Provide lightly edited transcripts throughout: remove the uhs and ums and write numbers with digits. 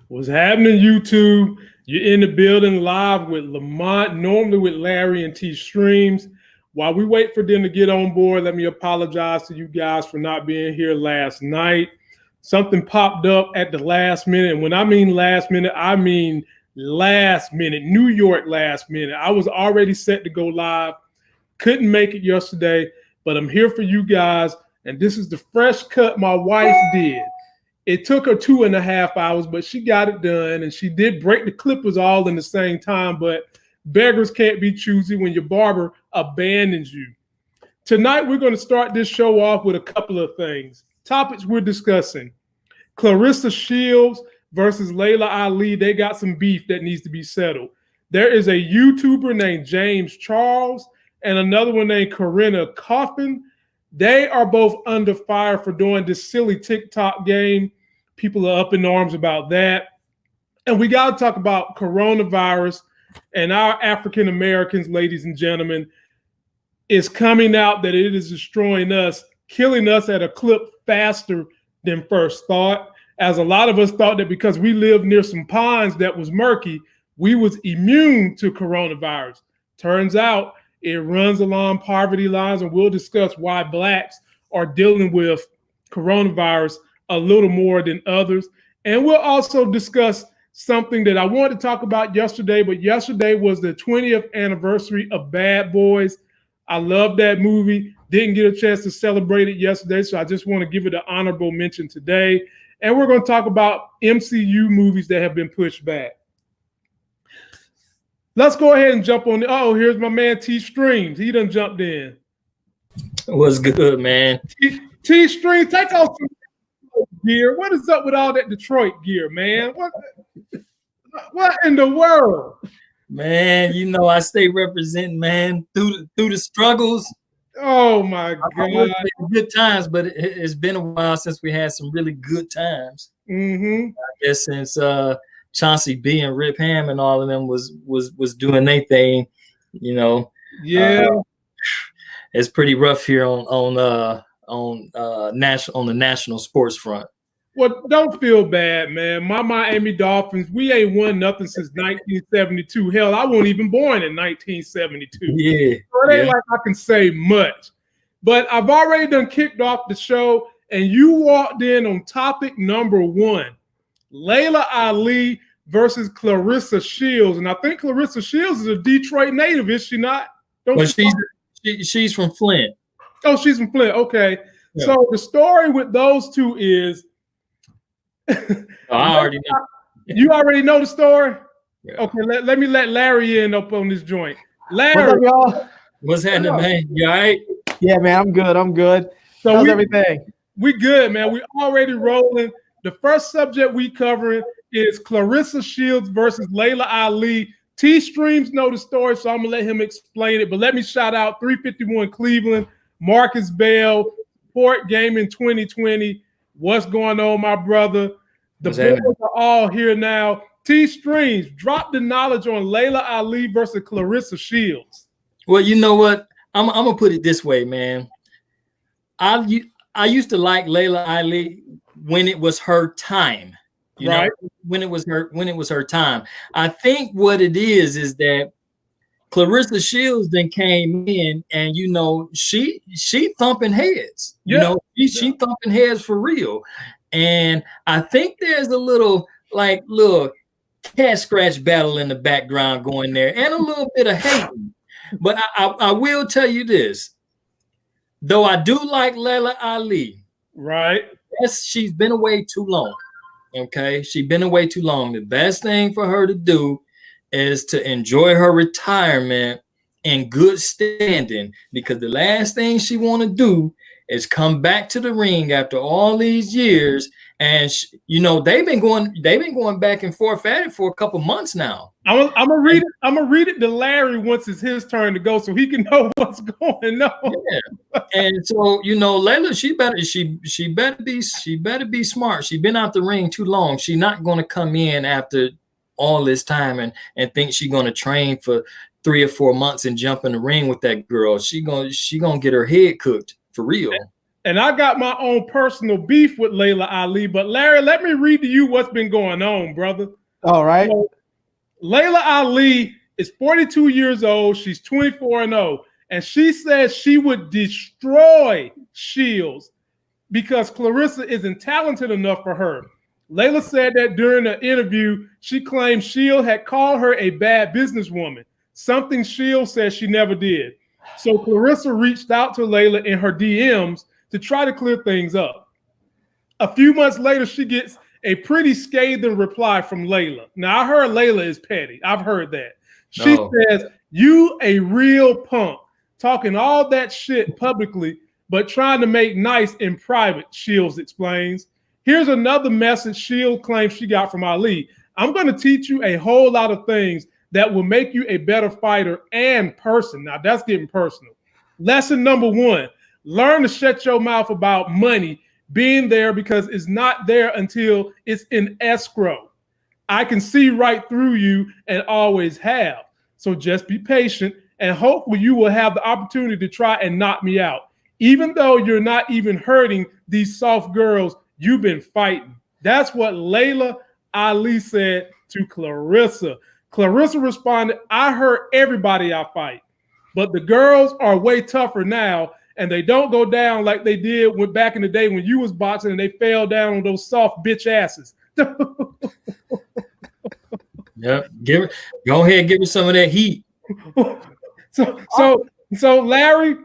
What's happening, YouTube? You're in the building live with Lamont, normally with Larry and T Streams. While we wait for them to get on board, let me apologize to you guys for not being here last night. Something popped up at the last minute. And when I mean last minute, I mean last minute, New York last minute. I was already set to go live. Couldn't make it yesterday, but I'm here for you guys. And this is the fresh cut my wife did. It took her 2.5 hours, but she got it done. And she did break the clippers all in the same time. But beggars can't be choosy when your barber abandons you. Tonight, we're going to start this show off with a couple of things. Topics we're discussing. Clarissa Shields versus Laila Ali. They got some beef that needs to be settled. There is a YouTuber named James Charles and another one named Corinna Kopf. They are both under fire for doing this silly TikTok game. People are up in arms about that. And we got to talk about coronavirus and our African Americans, ladies and gentlemen. It's coming out that it is destroying us, killing us at a clip faster than first thought. As a lot of us thought that because we lived near some ponds that was murky, we was immune to coronavirus. Turns out it runs along poverty lines, and we'll discuss why Blacks are dealing with coronavirus a little more than others. And we'll also discuss something that I wanted to talk about yesterday, but yesterday was the 20th anniversary of Bad Boys. I love that movie. Didn't get a chance to celebrate it yesterday, so I just want to give it an honorable mention today. And we're going to talk about MCU movies that have been pushed back. Let's go ahead and jump on. Here's my man T Streams. He done jumped in. What's good, man? T Streams, take off some gear. What is up with all that Detroit gear, man? What in the world? Man, you know I stay representing, man, through the struggles. Oh my God! Good times, but it's been a while since we had some really good times. Mm-hmm. I guess since Chauncey B and Rip Ham and all of them was doing their thing, you know. Yeah, it's pretty rough here on the national sports front. Well, don't feel bad, man. My Miami Dolphins, we ain't won nothing since 1972. Hell, I wasn't even born in 1972. Yeah. So it ain't like I can say much. But I've already done kicked off the show, and you walked in on topic number one. Laila Ali versus Clarissa Shields. And I think Clarissa Shields is a Detroit native, is she not? She's from Flint. Oh, she's from Flint. Okay. Yeah. So the story with those two is I already know. You already know the story? Yeah. Okay, let me let Larry in up on this joint. Larry. What's up, y'all? What's happening, man? You all right? Yeah, man, I'm good. So how's everything? We good, man. We already rolling. The first subject we covering is Clarissa Shields versus Laila Ali. T Streams know the story, so I'm going to let him explain it. But let me shout out 351 Cleveland, Marcus Bell, Port Gaming 2020. What's going on, my brother? The boys are all here now. T Streams, drop the knowledge on Laila Ali versus Clarissa Shields. Well, you know what? I'm gonna put it this way, man. I used to like Laila Ali when it was her time. You know, when it was her time. I think what it is that Clarissa Shields then came in, and you know she thumping heads. Yeah. You know she thumping heads for real, and I think there's a little cat scratch battle in the background going there, and a little bit of hate. But I will tell you this, though I do like Laila Ali. Right? Yes, she's been away too long. Okay, she's been away too long. The best thing for her to do is to enjoy her retirement in good standing, because the last thing she want to do is come back to the ring after all these years. And you know they've been going back and forth at it for a couple months now. I'm gonna read it to Larry once it's his turn to go, so he can know what's going on. Yeah. And so you know, Laila, she better be smart. She's been out the ring too long. She's not going to come in after all this time and think she's going to train for 3 or 4 months and jump in the ring with that girl. She gonna get her head cooked for real. And I got my own personal beef with Laila Ali. But Larry, let me read to you what's been going on, brother. All right. So, Laila Ali is 42 years old. She's 24-0. And she says she would destroy Shields because Clarissa isn't talented enough for her. Laila said that during an interview, she claimed Shields had called her a bad businesswoman, something Shields said she never did. So Clarissa reached out to Laila in her DMs to try to clear things up. A few months later, she gets a pretty scathing reply from Laila. Now, I heard Laila is petty. I've heard that. She says, "You a real punk, talking all that shit publicly, but trying to make nice in private," Shields explains. Here's another message Shields claims she got from Ali. "I'm going to teach you a whole lot of things that will make you a better fighter and person." Now, that's getting personal. Lesson number 1, learn to shut your mouth about money being there because it's not there until it's in escrow. I can see right through you and always have. So just be patient and hopefully you will have the opportunity to try and knock me out. Even though you're not even hurting these soft girls you've been fighting. That's what Laila Ali said to Clarissa. Clarissa responded, "I hurt everybody I fight, but the girls are way tougher now and they don't go down like they did when back in the day when you was boxing and they fell down on those soft bitch asses." Yep. Go ahead, give me some of that heat. So Larry,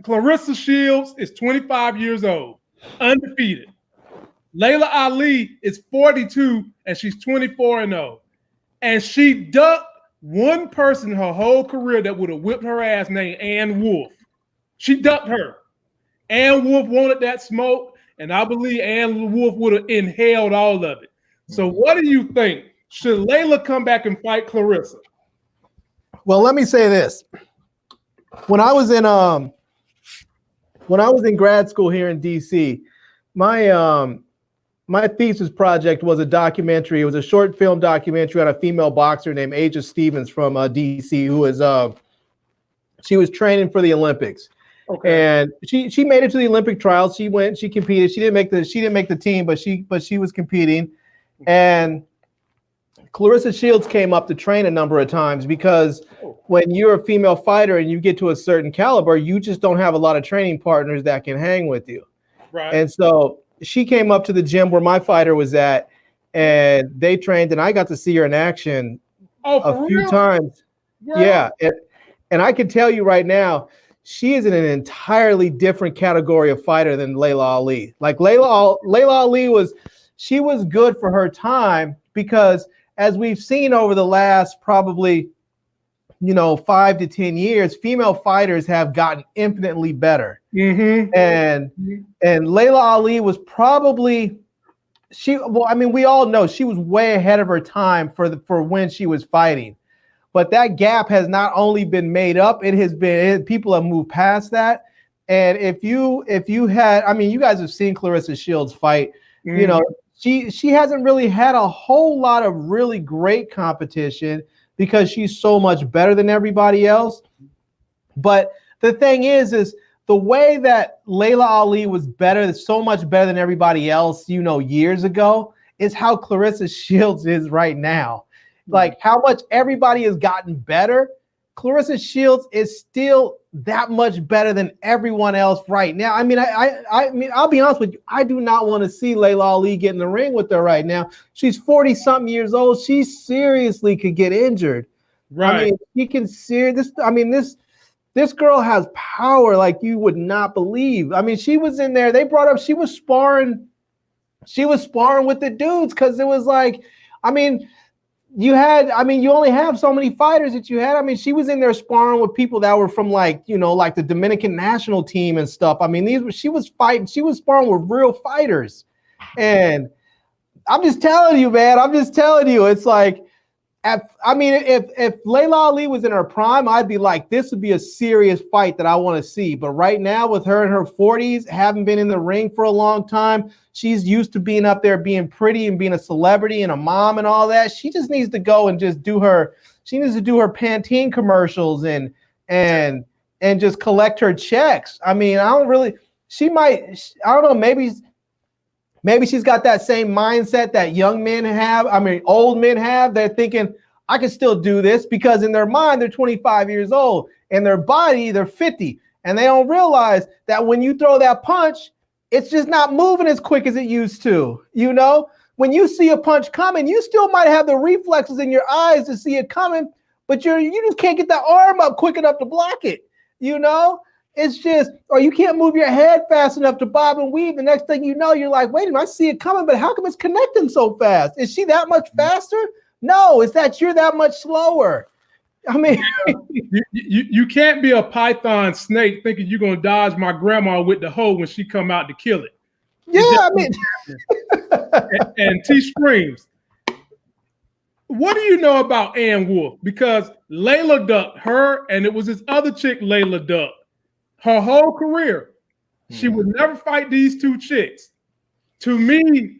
Clarissa Shields is 25 years old, undefeated. Laila Ali is 42 and she's 24-0. And she ducked one person her whole career that would have whipped her ass named Ann Wolfe. She ducked her. Ann Wolfe wanted that smoke, and I believe Ann Wolfe would have inhaled all of it. So what do you think? Should Laila come back and fight Clarissa? Well, let me say this. When I was in grad school here in DC, my thesis project was a documentary. It was a short film documentary on a female boxer named Aja Stevens from DC, who was she was training for the Olympics. Okay. And she made it to the Olympic trials. She went, she competed. She didn't make the team, but she was competing. And Clarissa Shields came up to train a number of times because when you're a female fighter and you get to a certain caliber, you just don't have a lot of training partners that can hang with you. Right. And so she came up to the gym where my fighter was at, and they trained, and I got to see her in action a few times. Yeah. And I can tell you right now, she is in an entirely different category of fighter than Laila Ali. Like Laila Ali was good for her time because as we've seen over the last probably, 5 to 10 years, female fighters have gotten infinitely better. Mm-hmm. And Laila Ali was probably we all know she was way ahead of her time for when she was fighting. But that gap has not only been made up, people have moved past that. And if you had, you guys have seen Clarissa Shields fight, she hasn't really had a whole lot of really great competition because she's so much better than everybody else. But the thing is the way that Laila Ali was so much better than everybody else, years ago, is how Clarissa Shields is right now. Like how much everybody has gotten better. Clarissa Shields is still that much better than everyone else right now. I mean, I'll be honest with you. I do not want to see Laila Ali get in the ring with her right now. She's 40-something years old. She seriously could get injured. Right. She can this girl has power like you would not believe. She was in there. They brought up, she was sparring with the dudes because it was like, you only have so many fighters that you had. She was in there sparring with people that were from like the Dominican national team and stuff. She was sparring with real fighters. And I'm just telling you, man, it's like, if Laila Ali was in her prime, I'd be like, this would be a serious fight that I want to see. But right now, with her in her 40s, haven't been in the ring for a long time, she's used to being up there, being pretty and being a celebrity and a mom and all that. She just needs to go and just do her Pantene commercials and just collect her checks. she might, I don't know, maybe she's got that same mindset that young men have. I mean, old men have. They're thinking, I can still do this, because in their mind, they're 25 years old. In their body, they're 50. And they don't realize that when you throw that punch, it's just not moving as quick as it used to. You know, when you see a punch coming, you still might have the reflexes in your eyes to see it coming, but you just can't get the arm up quick enough to block it. You know, it's just, or you can't move your head fast enough to bob and weave. The next thing you know, you're like, wait a minute, I see it coming, but how come it's connecting so fast? Is she that much faster? No, it's that you're that much slower. I mean, you can't be a python snake thinking you're gonna dodge my grandma with the hoe when she come out to kill it. Yeah, I mean, and T screams. What do you know about Ann Wolf? Because Laila ducked her, and it was this other chick Laila ducked her whole career. She would never fight these two chicks. To me,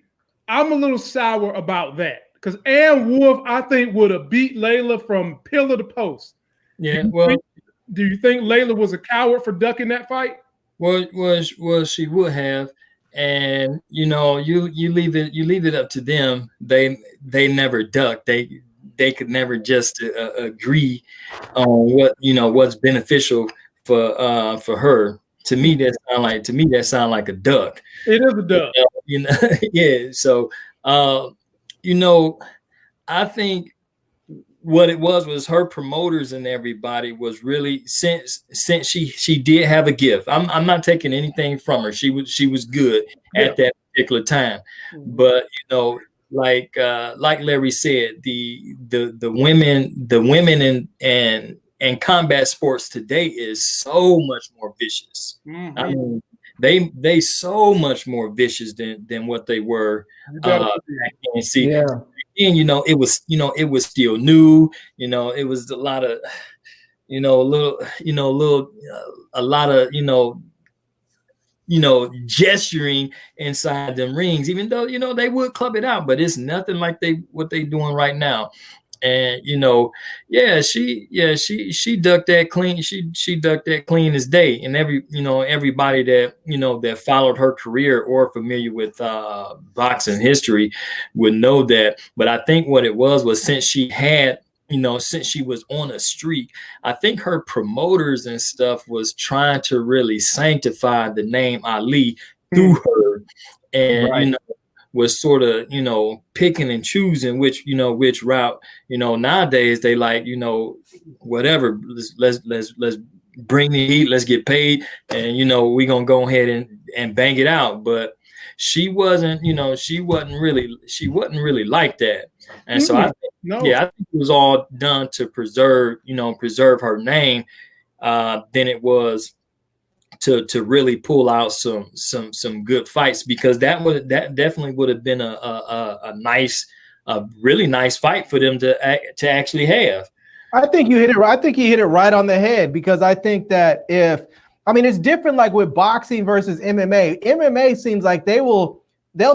I'm a little sour about that. Because Ann Wolf, I think, would have beat Laila from pillar to post. Yeah, do you think Laila was a coward for ducking that fight? Well, she would have, and you know, you leave it up to them. They never duck. They could never just agree on what's beneficial for her. To me, that sound like a duck. It is a duck. You know, yeah. So. You know, I think what it was her promoters and everybody was really, since she did have a gift. I'm not taking anything from her. She was good at that particular time. But you know, like Larry said, the women in combat sports today is so much more vicious. Mm-hmm. I mean, they so much more vicious than what they were. And see, yeah. And you know, it was still new. You know, it was a lot of, a lot of, gesturing inside them rings. Even though they would club it out, but it's nothing like what they doing right now. And she ducked that clean. She ducked that clean as day. And everybody that followed her career or familiar with boxing history would know that. But I think what it was since she was on a streak, I think her promoters and stuff was trying to really sanctify the name Ali through her, and right. Was sort of, picking and choosing which route, nowadays they like, whatever, let's bring the heat, let's get paid. And, we're going to go ahead and bang it out. But she wasn't really like that. And so I think it was all done to preserve her name. Then it was to really pull out some good fights, because that definitely would have been a really nice fight for them to actually have. I think you hit it. I think you hit it right on the head, because I think that it's different, like with boxing versus MMA. MMA seems like they'll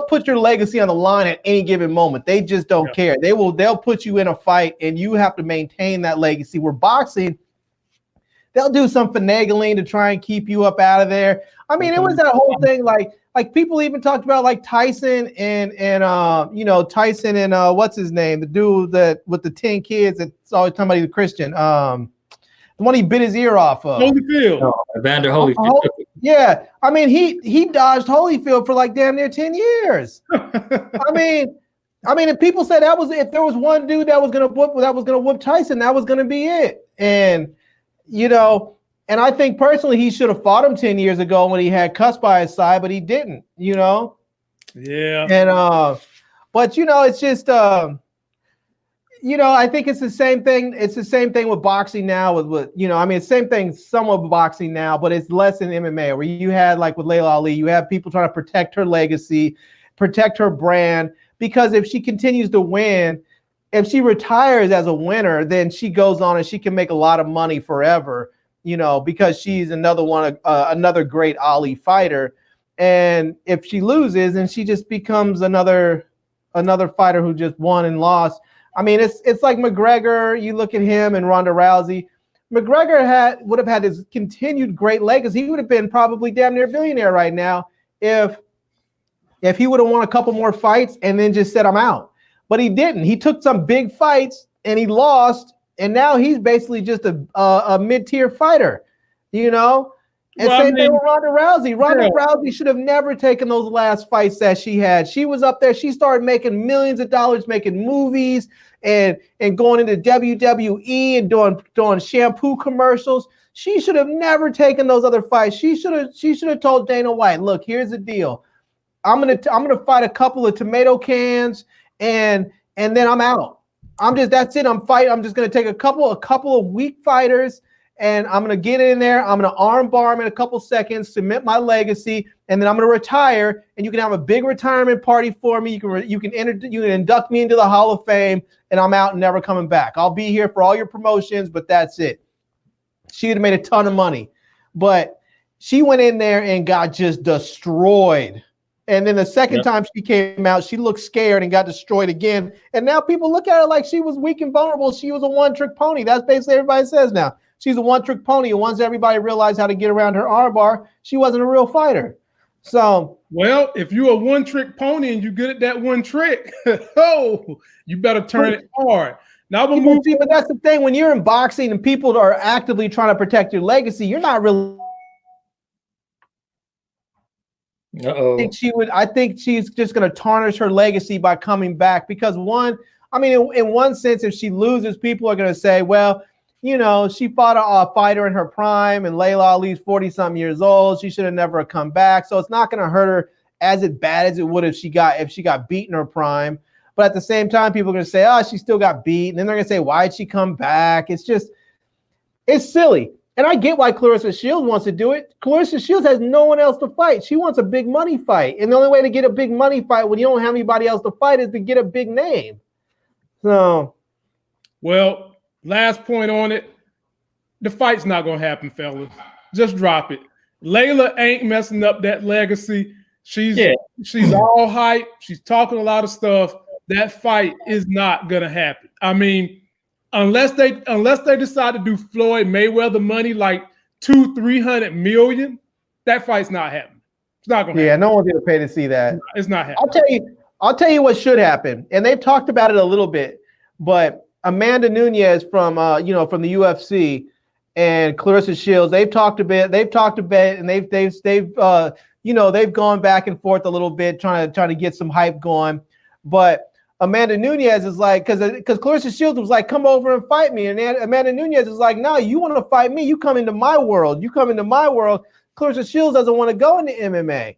put your legacy on the line at any given moment. They just don't care. They'll put you in a fight and you have to maintain that legacy. Where boxing, they'll do some finagling to try and keep you up out of there. I mean, it was that whole thing, like people even talked about like Tyson and Tyson and what's his name, the dude that with the 10 kids that's always talking about he's a Christian, the one he bit his ear off of. Holyfield. Evander Holyfield. Yeah, I mean he dodged Holyfield for like damn near 10 years. I mean, if people said if there was one dude that was gonna whoop Tyson, that was gonna be it. And and I think personally he should have fought him 10 years ago when he had Cuss by his side, but he didn't, Yeah. And but it's just I think it's the same thing. It's the same thing with boxing now with it's same thing somewhat with boxing now, but it's less in MMA, where you had, like with Laila Ali, you have people trying to protect her legacy, protect her brand, because if she continues to win, if she retires as a winner, then she goes on and she can make a lot of money forever, because she's another great Ali fighter. And if she loses, then she just becomes another fighter who just won and lost. I mean, it's like McGregor. You look at him and Ronda Rousey. McGregor would have had his continued great legacy. He would have been probably damn near billionaire right now if he would have won a couple more fights and then just said, I'm out. But he didn't. He took some big fights and he lost, and now he's basically just a mid-tier fighter, you know? And same thing with Ronda Rousey. Ronda Rousey should have never taken those last fights that she had. She was up there. She started making millions of dollars, making movies and going into WWE and doing shampoo commercials. She should have never taken those other fights. She should have told Dana White, look, here's the deal. I'm gonna fight a couple of tomato cans and then I'm out. That's it. I'm just gonna take a couple of weak fighters. And I'm going to get in there. I'm going to arm bar him in a couple seconds, cement my legacy, and then I'm going to retire. And you can have a big retirement party for me. You can induct me into the Hall of Fame, and I'm out and never coming back. I'll be here for all your promotions, but that's it. She would have made a ton of money, but she went in there and got just destroyed. And then the second time she came out, she looked scared and got destroyed again. And now people look at her like she was weak and vulnerable. She was a one-trick pony. That's basically what everybody says now. She's a one-trick pony, and once everybody realized how to get around her armbar, she wasn't a real fighter. So, well, if you're a one-trick pony and you're good at that one trick, you better turn it hard. Now, but that's the thing. When you're in boxing and people are actively trying to protect your legacy, you're not really. I think she's just going to tarnish her legacy by coming back because in one sense, if she loses, people are going to say, well, you know, she fought a fighter in her prime, and Laila Ali's 40-something years old. She should have never come back. So it's not going to hurt her as bad as it would if she got beat in her prime. But at the same time, people are going to say, oh, she still got beat. And then they're going to say, why'd she come back? It's silly. And I get why Clarissa Shields wants to do it. Clarissa Shields has no one else to fight. She wants a big money fight. And the only way to get a big money fight when you don't have anybody else to fight is to get a big name. So, well, last point on it, the fight's not going to happen, fellas. Just drop it. Laila ain't messing up that legacy. She's all hype. She's talking a lot of stuff. That fight is not going to happen. I mean, unless they decide to do Floyd Mayweather money like $200-300 million, that fight's not happening. It's not going to happen. Yeah, no one's going to pay to see that. It's not happening. I'll tell you what should happen, and they've talked about it a little bit, but Amanda Nunes from the UFC and Clarissa Shields, they've talked a bit, and they've gone back and forth a little bit, trying to get some hype going. But Amanda Nunes is like, because Clarissa Shields was like, come over and fight me, and Amanda Nunes is like, no, you want to fight me? You come into my world. Clarissa Shields doesn't want to go into MMA.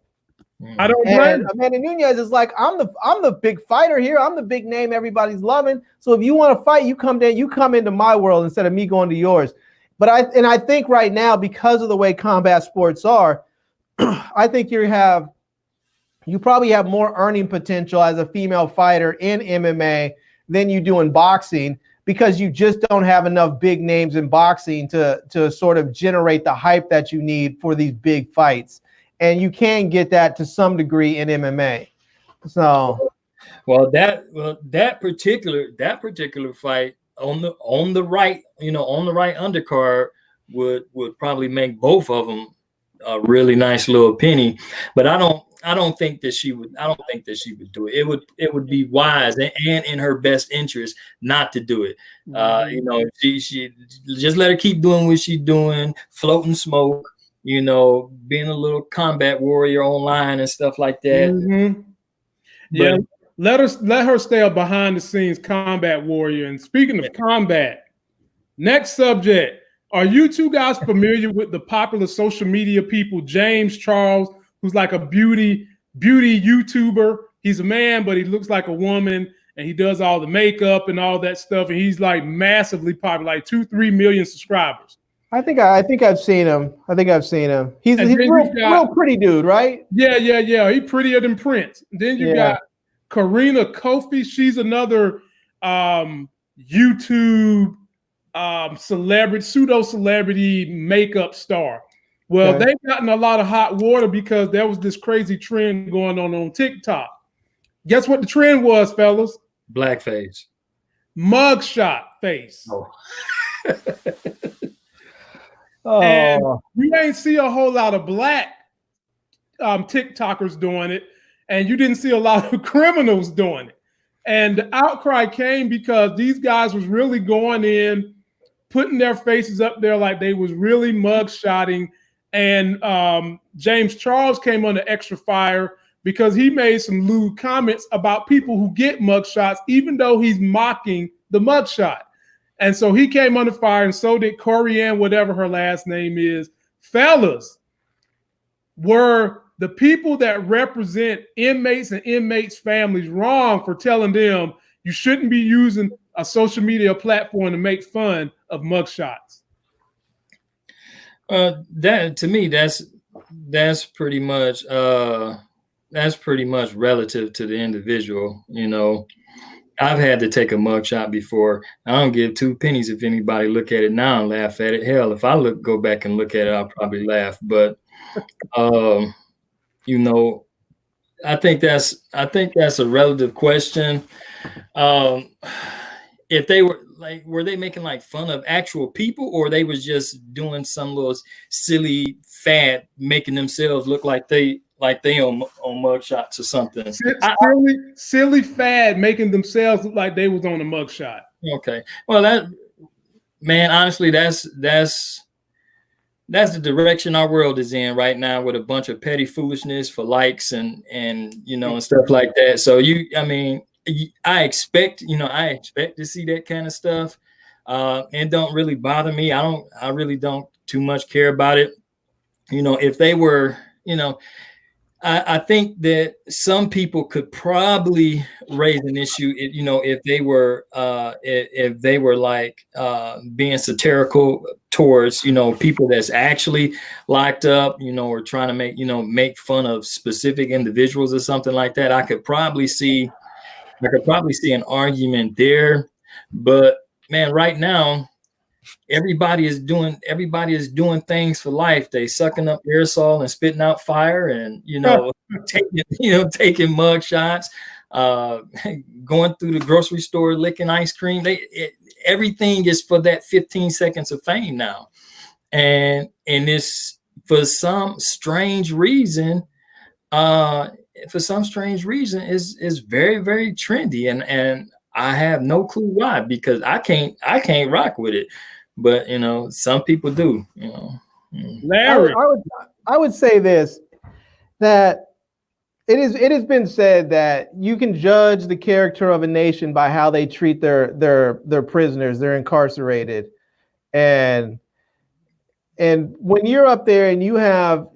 I don't blame. Amanda Nunes is like, I'm the big fighter here. I'm the big name everybody's loving. So if you want to fight, you come into my world instead of me going to yours. But I think right now, because of the way combat sports are, I think you probably have more earning potential as a female fighter in MMA than you do in boxing, because you just don't have enough big names in boxing to sort of generate the hype that you need for these big fights. And you can get that to some degree in MMA. So, that particular fight on the right undercard would probably make both of them a really nice little penny. But I don't think that she would do it. It would be wise and in her best interest not to do it. She just let her keep doing what she's doing, floating smoke. Being a little combat warrior online and stuff like that. Mm-hmm. Yeah, let her stay a behind the scenes combat warrior. And speaking of combat, next subject. Are you two guys familiar with the popular social media people, James Charles, who's like a beauty YouTuber? He's a man, but he looks like a woman, and he does all the makeup and all that stuff. And he's like massively popular, like 2-3 million subscribers. I think I've seen him. He's a real pretty dude, right? Yeah. He's prettier than Prince. Then you got Corinna Kopf. She's another YouTube pseudo celebrity makeup star. Well, they've gotten a lot of hot water because there was this crazy trend going on TikTok. Guess what the trend was, fellas? Blackface. Mugshot face. Oh. And you ain't see a whole lot of black TikTokers doing it, and you didn't see a lot of criminals doing it. And the outcry came because these guys was really going in, putting their faces up there like they was really mugshotting. And James Charles came under extra fire because he made some lewd comments about people who get mugshots, even though he's mocking the mugshot. And so he came under fire, and so did Corianne, whatever her last name is. Fellas, were the people that represent inmates and inmates' families wrong for telling them you shouldn't be using a social media platform to make fun of mugshots? That to me, that's pretty much relative to the individual. You know, I've had to take a mugshot before. I don't give two pennies if anybody look at it now and laugh at it. Hell, if I go back and look at it, I'll probably laugh. But you know, I think that's a relative question. If they were they making like fun of actual people, or they was just doing some little silly fad, making themselves look like they on mugshots or something? Silly fad, making themselves look like they was on a mugshot. Okay, well, that, man, honestly, that's the direction our world is in right now, with a bunch of petty foolishness for likes and you know, and stuff like that. So I expect to see that kind of stuff, and don't really bother me. I really don't too much care about it. You know, if they were, you know, I think that some people could probably raise an issue, if they were like being satirical towards, people that's actually locked up, or trying to make fun of specific individuals or something like that. I could probably see an argument there. But man, right now, everybody is doing things for life. They sucking up aerosol and spitting out fire, and taking mug shots, going through the grocery store licking ice cream. Everything is for that 15 seconds of fame now, and this, for some strange reason is very, very trendy, and I have no clue why, because I can't rock with it. But some people do. Larry, I would say this, that it has been said that you can judge the character of a nation by how they treat their prisoners, their incarcerated, and when you're up there and you have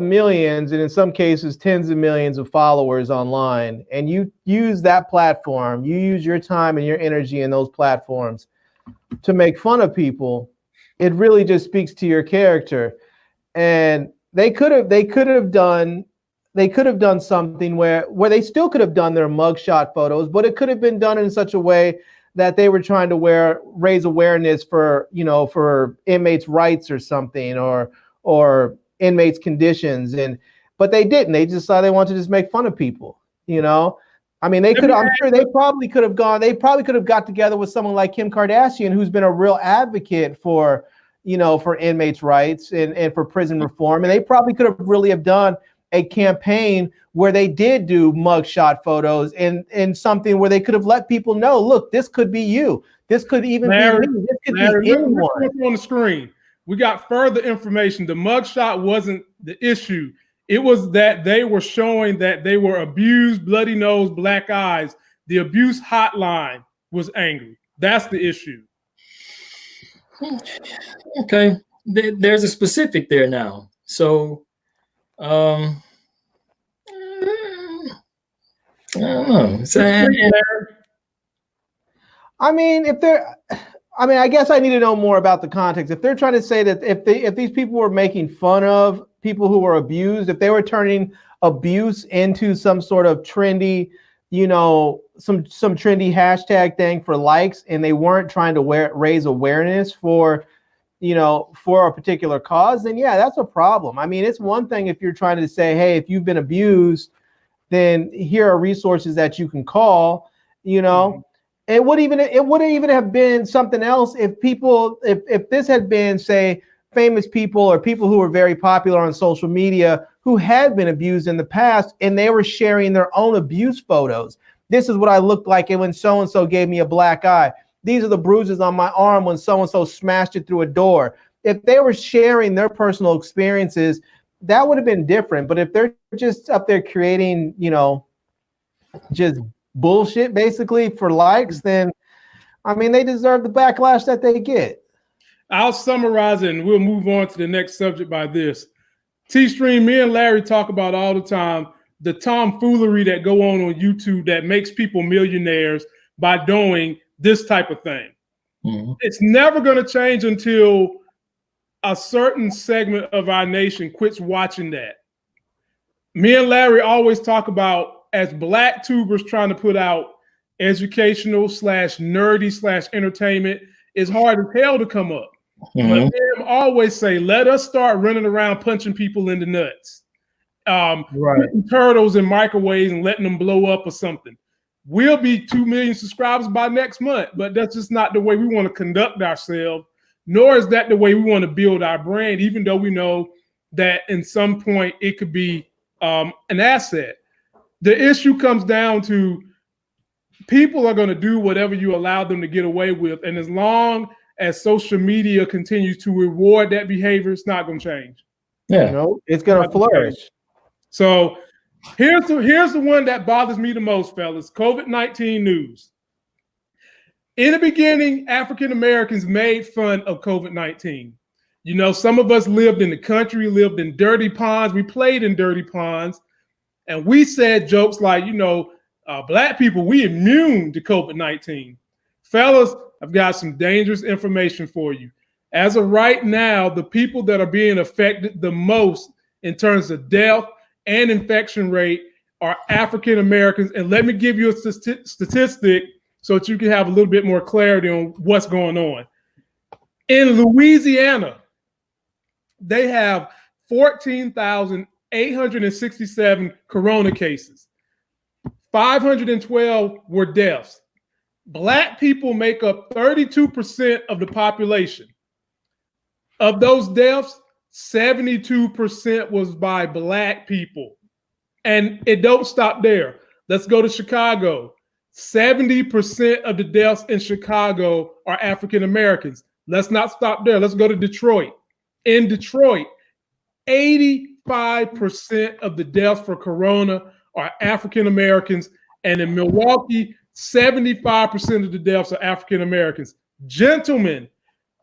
millions, and in some cases tens of millions of followers online, and you use that platform, you use your time and your energy in those platforms to make fun of people, it really just speaks to your character. And they could have done something where they still could have done their mugshot photos, but it could have been done in such a way that they were trying to raise awareness for inmates' rights or something, or inmates' conditions, but they didn't. They just decided they wanted to just make fun of people. I mean, I'm sure they probably could have got together with someone like Kim Kardashian, who's been a real advocate for inmates' rights and for prison reform. And they probably could have really have done a campaign where they did do mugshot photos and something where they could have let people know, look, this could be you. This could even be me. This could be anyone. On the screen, we got further information. The mugshot wasn't the issue. It was that they were showing that they were abused, bloody nose, black eyes. The abuse hotline was angry. That's the issue. Okay. There's a specific there now. So, I don't know. I guess I need to know more about the context. If they're trying to say that if these people were making fun of people who were abused, if they were turning abuse into some sort of trendy, some trendy hashtag thing for likes, and they weren't trying to raise awareness for a particular cause, then yeah, that's a problem. I mean, it's one thing if you're trying to say, hey, if you've been abused, then here are resources that you can call. It would even have been something else if this had been, say, famous people or people who were very popular on social media who had been abused in the past, and they were sharing their own abuse photos. This is what I looked like when so-and-so gave me a black eye. These are the bruises on my arm when so-and-so smashed it through a door. If they were sharing their personal experiences, that would have been different. But if they're just up there creating, just bullshit basically for likes, then I mean, they deserve the backlash that they get. I'll summarize it and we'll move on to the next subject by this. T-Stream, me and Larry talk about all the time the tomfoolery that go on YouTube that makes people millionaires by doing this type of thing. Mm-hmm. It's never going to change until a certain segment of our nation quits watching that. Me and Larry always talk about, as Black tubers trying to put out educational / nerdy / entertainment, it's hard as hell to come up. Mm-hmm. But they always say, let us start running around punching people in the nuts. Putting turtles in microwaves and letting them blow up or something. We'll be 2 million subscribers by next month, but that's just not the way we want to conduct ourselves, nor is that the way we want to build our brand, even though we know that in some point it could be an asset. The issue comes down to people are going to do whatever you allow them to get away with. And as long as social media continues to reward that behavior, it's not going to change. Yeah, it's going to flourish. So here's the one that bothers me the most, fellas. COVID-19 news. In the beginning, African Americans made fun of COVID-19. Some of us lived in the country, lived in dirty ponds. We played in dirty ponds. And we said jokes like, Black people, we immune to COVID-19. Fellas, I've got some dangerous information for you. As of right now, the people that are being affected the most in terms of death and infection rate are African Americans. And let me give you a statistic so that you can have a little bit more clarity on what's going on. In Louisiana, they have 14,867 corona cases. 512 were deaths. Black people make up 32% of the population. Of those deaths, 72% was by Black people. And it don't stop there. Let's go to Chicago. 70% of the deaths in Chicago are African Americans. Let's not stop there. Let's go to Detroit. In Detroit, 85% of the deaths for corona are African Americans. And in Milwaukee, 75% of the deaths are African Americans. Gentlemen,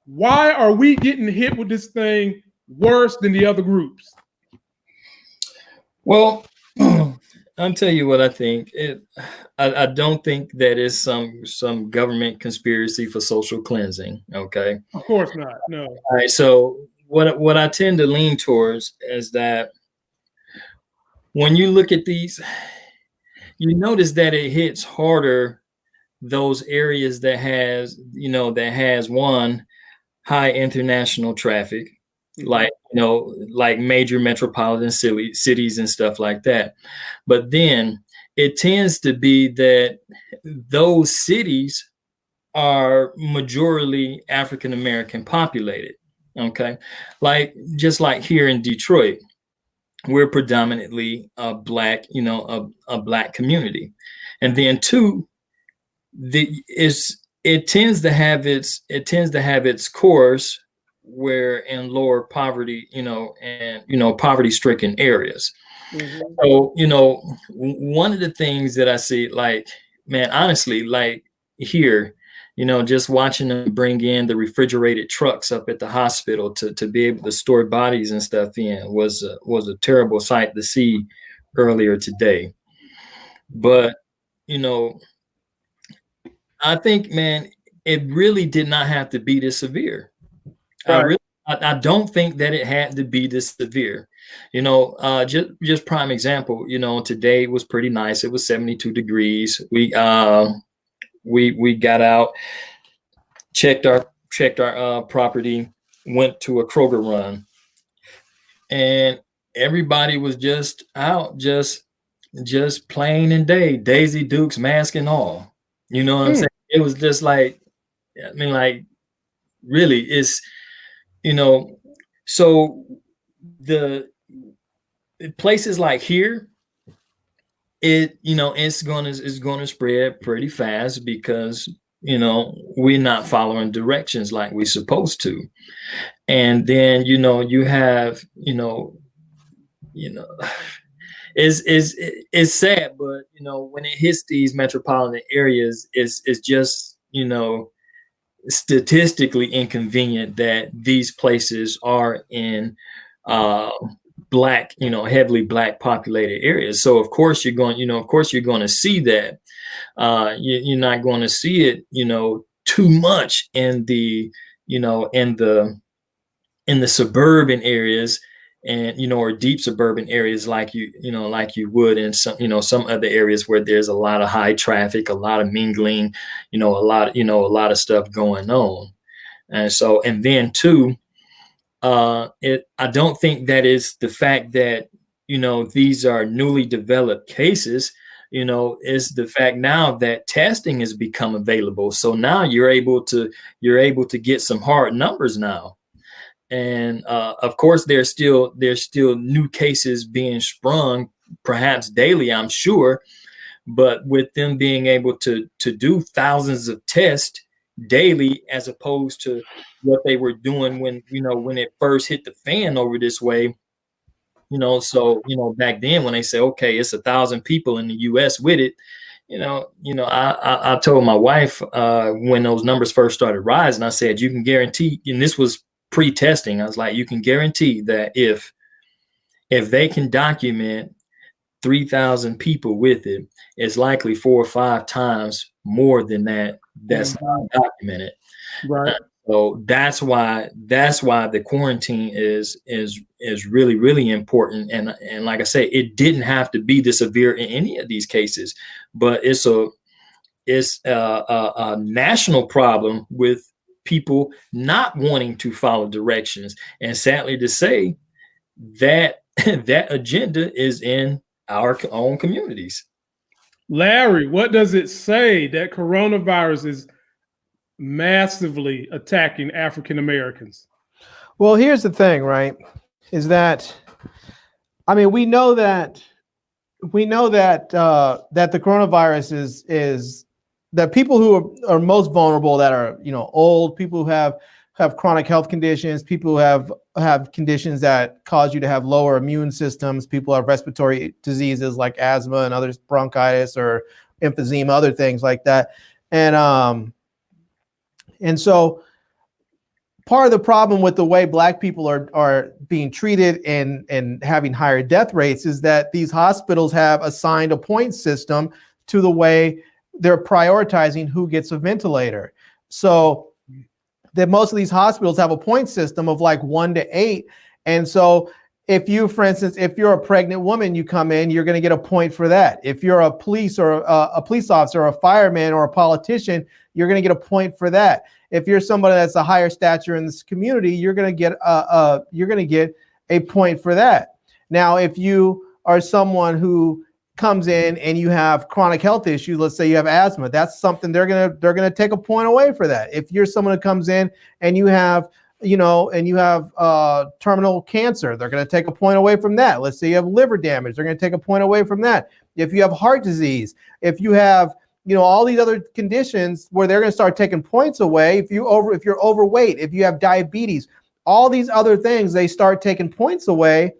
why are we getting hit with this thing worse than the other groups? Well, I'll tell you what I think. I don't think that is some government conspiracy for social cleansing. Okay. Of course not. No. All right. So what I tend to lean towards is that when you look at these, you notice that it hits harder those areas that has one, high international traffic, like major metropolitan cities and stuff like that. But then it tends to be that those cities are majorly African American populated. Okay, just like here in Detroit, we're predominantly a Black, a Black community, and then two, it tends to have its course where in lower poverty, poverty-stricken areas. Mm-hmm. So, one of the things that I see, honestly, here, just watching them bring in the refrigerated trucks up at the hospital to be able to store bodies and stuff in was a terrible sight to see earlier today. But, I think, man, it really did not have to be this severe. Right. I don't think that it had to be this severe. Just prime example, today was pretty nice. It was 72 degrees. We got out, checked our property, went to a Kroger run, and everybody was just out, just plain and Daisy Dukes, mask and all. You know what I'm saying? It was just really, it's, So the places like here, it's gonna spread pretty fast because we're not following directions like we're supposed to. And then you have it's sad, but when it hits these metropolitan areas, it's just statistically inconvenient that these places are in black, heavily black populated areas. So of course you're going to see that. You're not going to see it, too much in the, in the suburban areas, and or deep suburban areas like you would in some other areas where there's a lot of high traffic, a lot of mingling, a lot of stuff going on. And then too, I don't think that is the fact that these are newly developed cases. Is the fact now that testing has become available, so now you're able to get some hard numbers now. And of course, there's still new cases being sprung, perhaps daily, I'm sure. But with them being able to do thousands of tests daily, as opposed to what they were doing when it first hit the fan over this way, so back then when they say, okay, it's 1,000 people in the U.S. with it, I told my wife when those numbers first started rising, I said, you can guarantee, and this was pre-testing, I was like, you can guarantee that if they can document 3,000 people with it, it's likely 4 or 5 times more than that's not documented. Right. So that's why the quarantine is really, really important. And like I say, it didn't have to be this severe in any of these cases, but it's a national problem with people not wanting to follow directions. And sadly to say, that agenda is in our own communities. Larry, what does it say that coronavirus is massively attacking African Americans? Well, here's the thing, right? Is that, I mean, we know that that the coronavirus is that people who are most vulnerable, that are old, people who have chronic health conditions, people who have conditions that cause you to have lower immune systems, people who have respiratory diseases like asthma and others, bronchitis or emphysema, other things like that. And so part of the problem with the way Black people are being treated and having higher death rates is that these hospitals have assigned a point system to the way they're prioritizing who gets a ventilator. So that most of these hospitals have a point system of like 1 to 8. And so if you, for instance, if you're a pregnant woman, you come in, you're going to get a point for that. If you're a police or a police officer or a fireman or a politician, you're going to get a point for that. If you're somebody that's a higher stature in this community, you're going to get a point for that. Now, if you are someone who comes in and you have chronic health issues, let's say you have asthma, that's something they're gonna take a point away for that. If you're someone who comes in and you have terminal cancer, they're going to take a point away from that. Let's say you have liver damage, they're going to take a point away from that. If you have heart disease, if you have all these other conditions where they're going to start taking points away. If you're overweight, if you have diabetes, all these other things, they start taking points away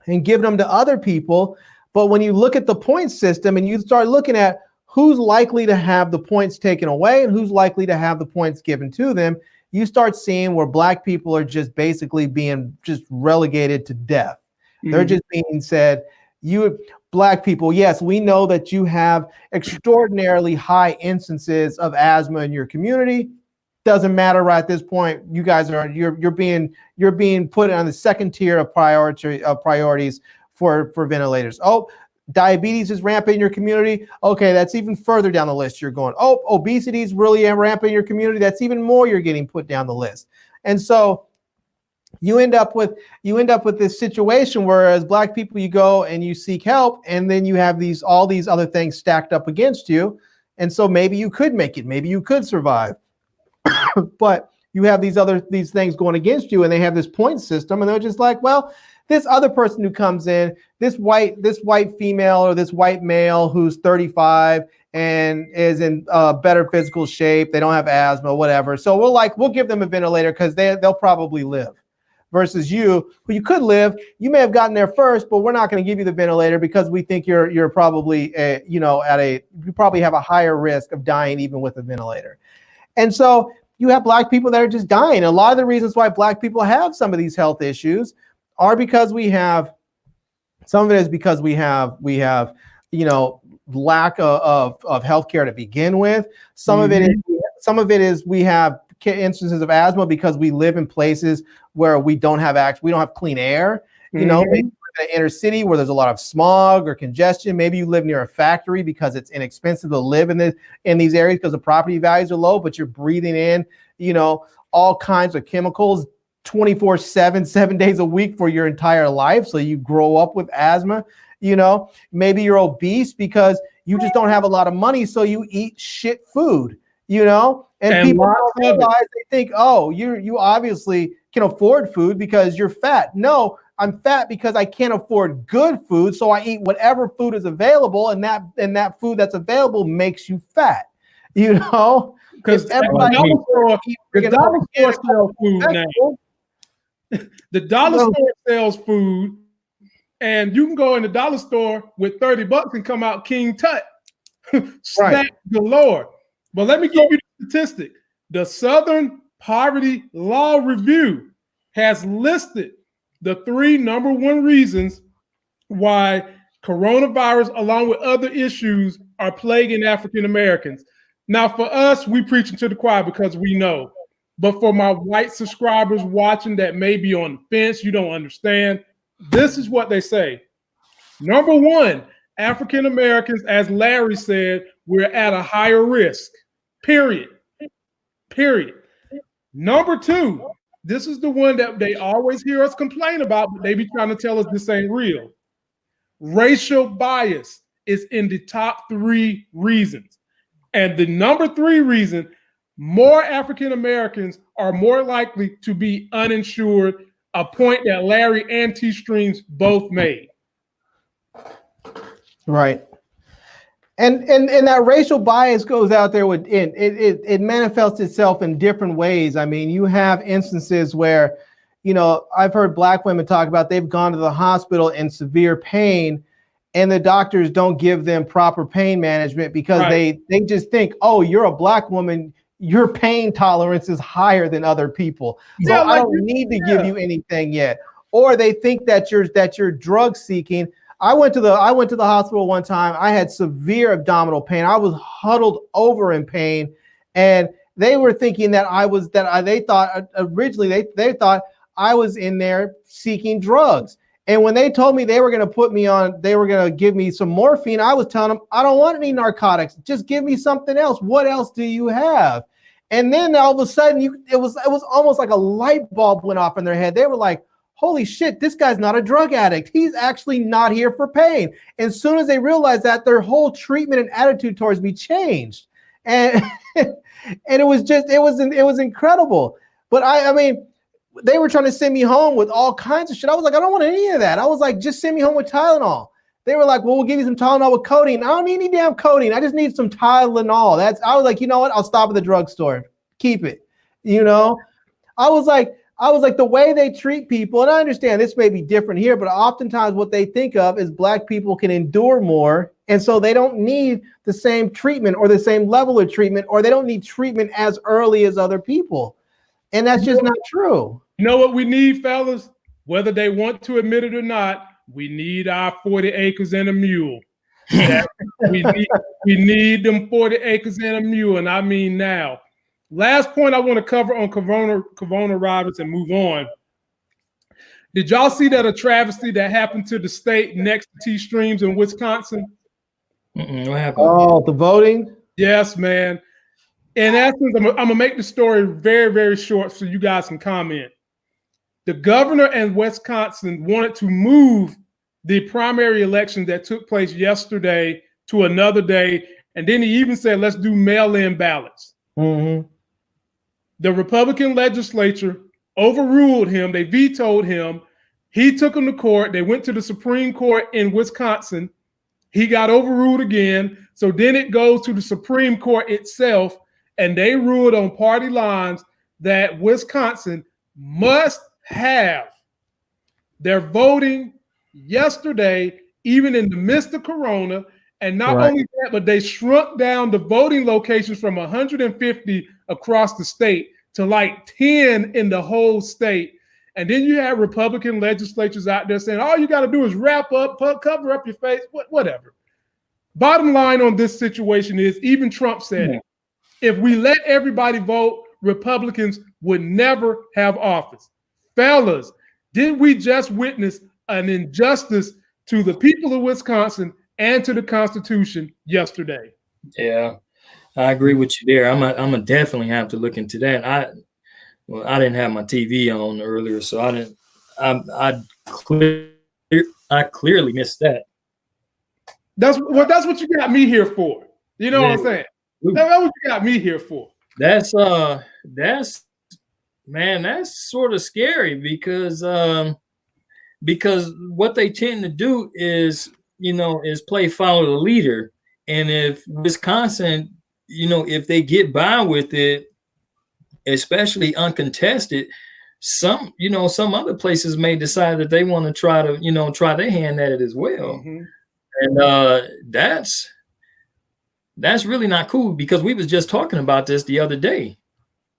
and giving them to other people. But when you look at the point system and you start looking at who's likely to have the points taken away and who's likely to have the points given to them, you start seeing where Black people are just basically being just relegated to death. Mm-hmm. They're just being said, you Black people, yes, we know that you have extraordinarily high instances of asthma in your community. Doesn't matter right at this point. You guys are you're being put on the second tier of priorities for ventilators. Oh, diabetes is rampant in your community. Okay, that's even further down the list you're going. Oh, obesity is really rampant in your community. That's even more you're getting put down the list. And so you end up with this situation where as Black people, you go and you seek help, and then you have all these other things stacked up against you. And so maybe you could make it, maybe you could survive. But you have these things going against you, and they have this point system, and they're just like, well, this other person who comes in, this white female or this white male who's 35 and is in better physical shape, they don't have asthma, whatever. So we'll give them a ventilator because they'll probably live. Versus you, who you could live, you may have gotten there first, but we're not going to give you the ventilator because we think you're probably you probably have a higher risk of dying even with a ventilator. And so you have Black people that are just dying. A lot of the reasons why Black people have some of these health issues are because some of it is because we have lack of healthcare to begin with. Some of it is we have instances of asthma because we live in places where we don't have clean air. Maybe you live in an inner city where there's a lot of smog or congestion. Maybe you live near a factory because it's inexpensive to live in these areas because the property values are low, but you're breathing in, all kinds of chemicals 24/7, 7 days a week for your entire life. So you grow up with asthma. Maybe you're obese because you just don't have a lot of money, so you eat shit food. And people don't realize, they think, oh, you obviously can afford food because you're fat. No, I'm fat because I can't afford good food, so I eat whatever food is available, and that food that's available makes you fat. Because everybody the dollar store sells food now. The dollar store sells food, and you can go in the dollar store with $30 and come out King Tut. Snack galore. But let me give you the statistic. The Southern Poverty Law Review has listed the 3 number 1 reasons why coronavirus, along with other issues, are plaguing African Americans. Now, for us, we preaching to the choir because we know. But for my white subscribers watching that may be on the fence, you don't understand, this is what they say. Number 1, African Americans, as Larry said, we're at a higher risk. Period. Number 2, this is the one that they always hear us complain about, but they be trying to tell us this ain't real. Racial bias is in the top 3 reasons. And the number 3 reason, more African Americans are more likely to be uninsured, a point that Larry and T Streams both made. Right. And that racial bias goes out there it manifests itself in different ways. I mean, you have instances where, I've heard Black women talk about they've gone to the hospital in severe pain, and the doctors don't give them proper pain management because they just think, oh, you're a Black woman, your pain tolerance is higher than other people, so I don't need to give you anything yet. Or they think that you're drug seeking. I went to the hospital one time. I had severe abdominal pain. I was huddled over in pain, and they were thinking that they thought originally they thought I was in there seeking drugs. And when they told me they were going to give me some morphine, I was telling them, I don't want any narcotics. Just give me something else. What else do you have? And then all of a sudden, it was almost like a light bulb went off in their head. They were like, holy shit, this guy's not a drug addict. He's actually not here for pain. And as soon as they realized that, their whole treatment and attitude towards me changed. And it was incredible. But I mean, they were trying to send me home with all kinds of shit. I was like, I don't want any of that. I was like, just send me home with Tylenol. They were like, well, we'll give you some Tylenol with codeine. I don't need any damn codeine. I just need some Tylenol. I was like, you know what? I'll stop at the drugstore. Keep it. I was like, the way they treat people, and I understand this may be different here, but oftentimes what they think of is Black people can endure more, and so they don't need the same treatment or the same level of treatment, or they don't need treatment as early as other people. And that's just not true. You know what we need, fellas? Whether they want to admit it or not, we need our 40 acres and a mule. we need them 40 acres and a mule, and I mean now. Last point I want to cover on coronavirus and move on. Did y'all see that a travesty that happened to the state next to T Streams in Wisconsin? What happened? Oh, the voting? Yes, man. In essence, I'm gonna make the story very, very short so you guys can comment. The governor in Wisconsin wanted to move the primary election that took place yesterday to another day, and then he even said, let's do mail-in ballots. Mm-hmm. The Republican legislature overruled him. They vetoed him. He took him to court. They went to the Supreme Court in Wisconsin. He got overruled again. So then it goes to the Supreme Court itself, and they ruled on party lines that Wisconsin must have their voting yesterday, even in the midst of Corona. And not only that, but they shrunk down the voting locations from 150 across the state to like 10 in the whole state. And then you have Republican legislatures out there saying, all you got to do is wrap up, cover up your face, whatever. Bottom line on this situation is, even Trump said it, if we let everybody vote, Republicans would never have office. Fellas, did we just witness an injustice to the people of Wisconsin and to the Constitution yesterday? Yeah, I agree with you there. I'm gonna definitely have to look into that. I didn't have my TV on earlier, so I didn't. I clearly missed that. That's what you got me here for. You know what I'm saying? That's what you got me here for. That's sort of scary because what they tend to do is play follow the leader. And if Wisconsin, if they get by with it, especially uncontested, some other places may decide that they want to try their hand at it as well. Mm-hmm. And that's really not cool, because we was just talking about this the other day.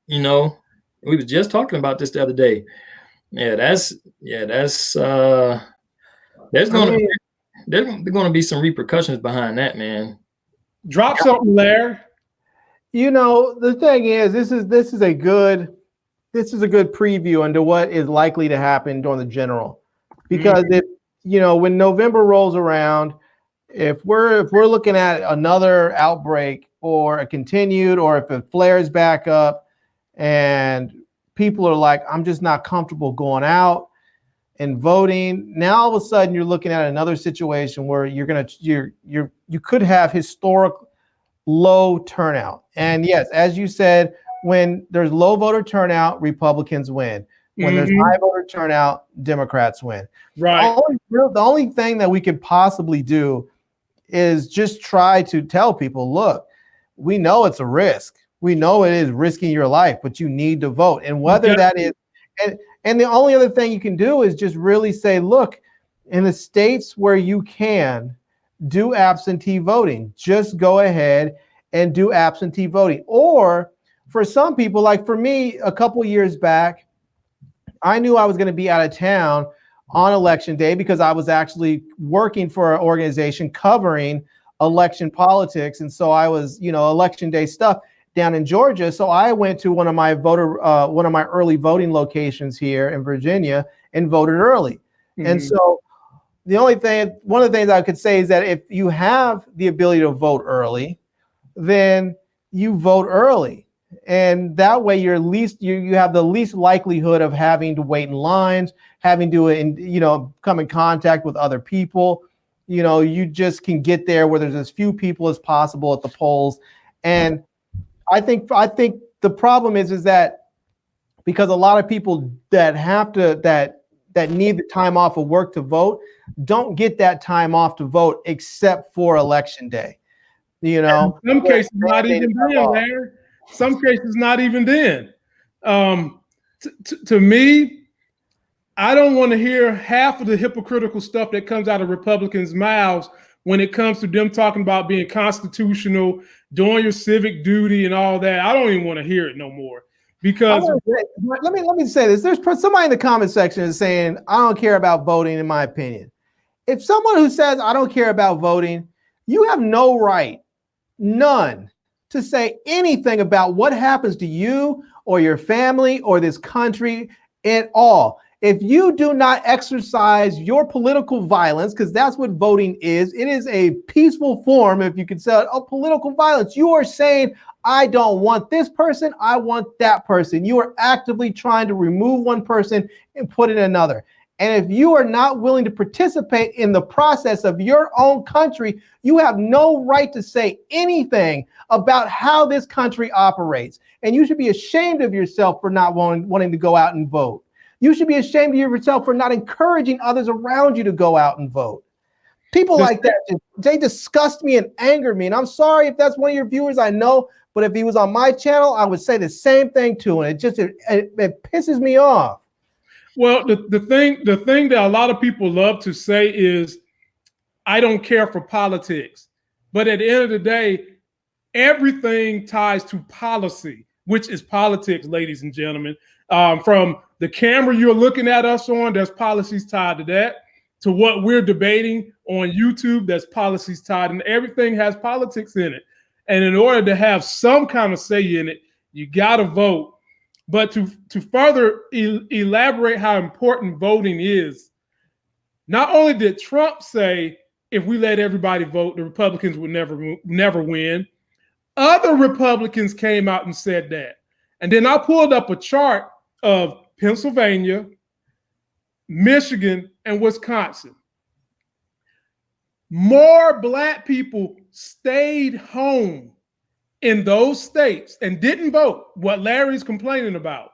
They're going to be some repercussions behind that, man. Drop something, Larry. The thing is, this is a good preview into what is likely to happen during the general, because when November rolls around, if we're looking at another outbreak or a continued, or if it flares back up and people are like, I'm just not comfortable going out and voting, now all of a sudden you're looking at another situation where you could have historic low turnout. And yes, as you said, when there's low voter turnout, Republicans win. When there's high voter turnout, Democrats win. Right. The only thing that we could possibly do is just try to tell people, look, we know it's a risk. We know it is risking your life, but you need to vote. And whether that is, and the only other thing you can do is just really say, look, in the states where you can do absentee voting, just go ahead and do absentee voting. Or for some people, like for me, a couple years back, I knew I was going to be out of town on election day because I was actually working for an organization covering election politics. And so I was, election day stuff down in Georgia. So I went to one of my early voting locations here in Virginia and voted early. Mm-hmm. And so one of the things I could say is that if you have the ability to vote early, then you vote early. And that way you have the least likelihood of having to wait in lines, having to, come in contact with other people. You just can get there where there's as few people as possible at the polls. And I think the problem is that because a lot of people that need the time off of work to vote don't get that time off to vote except for election day. In some cases, not even then, Larry. Some cases, not even then. To me, I don't want to hear half of the hypocritical stuff that comes out of Republicans' mouths when it comes to them talking about being constitutional, doing your civic duty and all that. I don't even want to hear it no more. Because let me say this. There's somebody in the comment section is saying, I don't care about voting, in my opinion. If someone who says, I don't care about voting, you have no right, none, to say anything about what happens to you or your family or this country at all. If you do not exercise your political violence, because that's what voting is, it is a peaceful form, if you could say it, of political violence. You are saying, I don't want this person, I want that person. You are actively trying to remove one person and put in another. And if you are not willing to participate in the process of your own country, you have no right to say anything about how this country operates. And you should be ashamed of yourself for not wanting to go out and vote. You should be ashamed of yourself for not encouraging others around you to go out and vote. People like that, they disgust me and anger me. And I'm sorry if that's one of your viewers, I know, but if he was on my channel, I would say the same thing to him. It pisses me off. Well, the thing that a lot of people love to say is, I don't care for politics. But at the end of the day, everything ties to policy, which is politics, ladies and gentlemen. From the camera you're looking at us on, there's policies tied to that. To what we're debating on YouTube, there's policies tied, and everything has politics in it. And in order to have some kind of say in it, you got to vote. But to further elaborate how important voting is, not only did Trump say, if we let everybody vote, the Republicans would never win. Other Republicans came out and said that. And then I pulled up a chart of Pennsylvania, Michigan, and Wisconsin. More Black people stayed home in those states and didn't vote, what Larry's complaining about,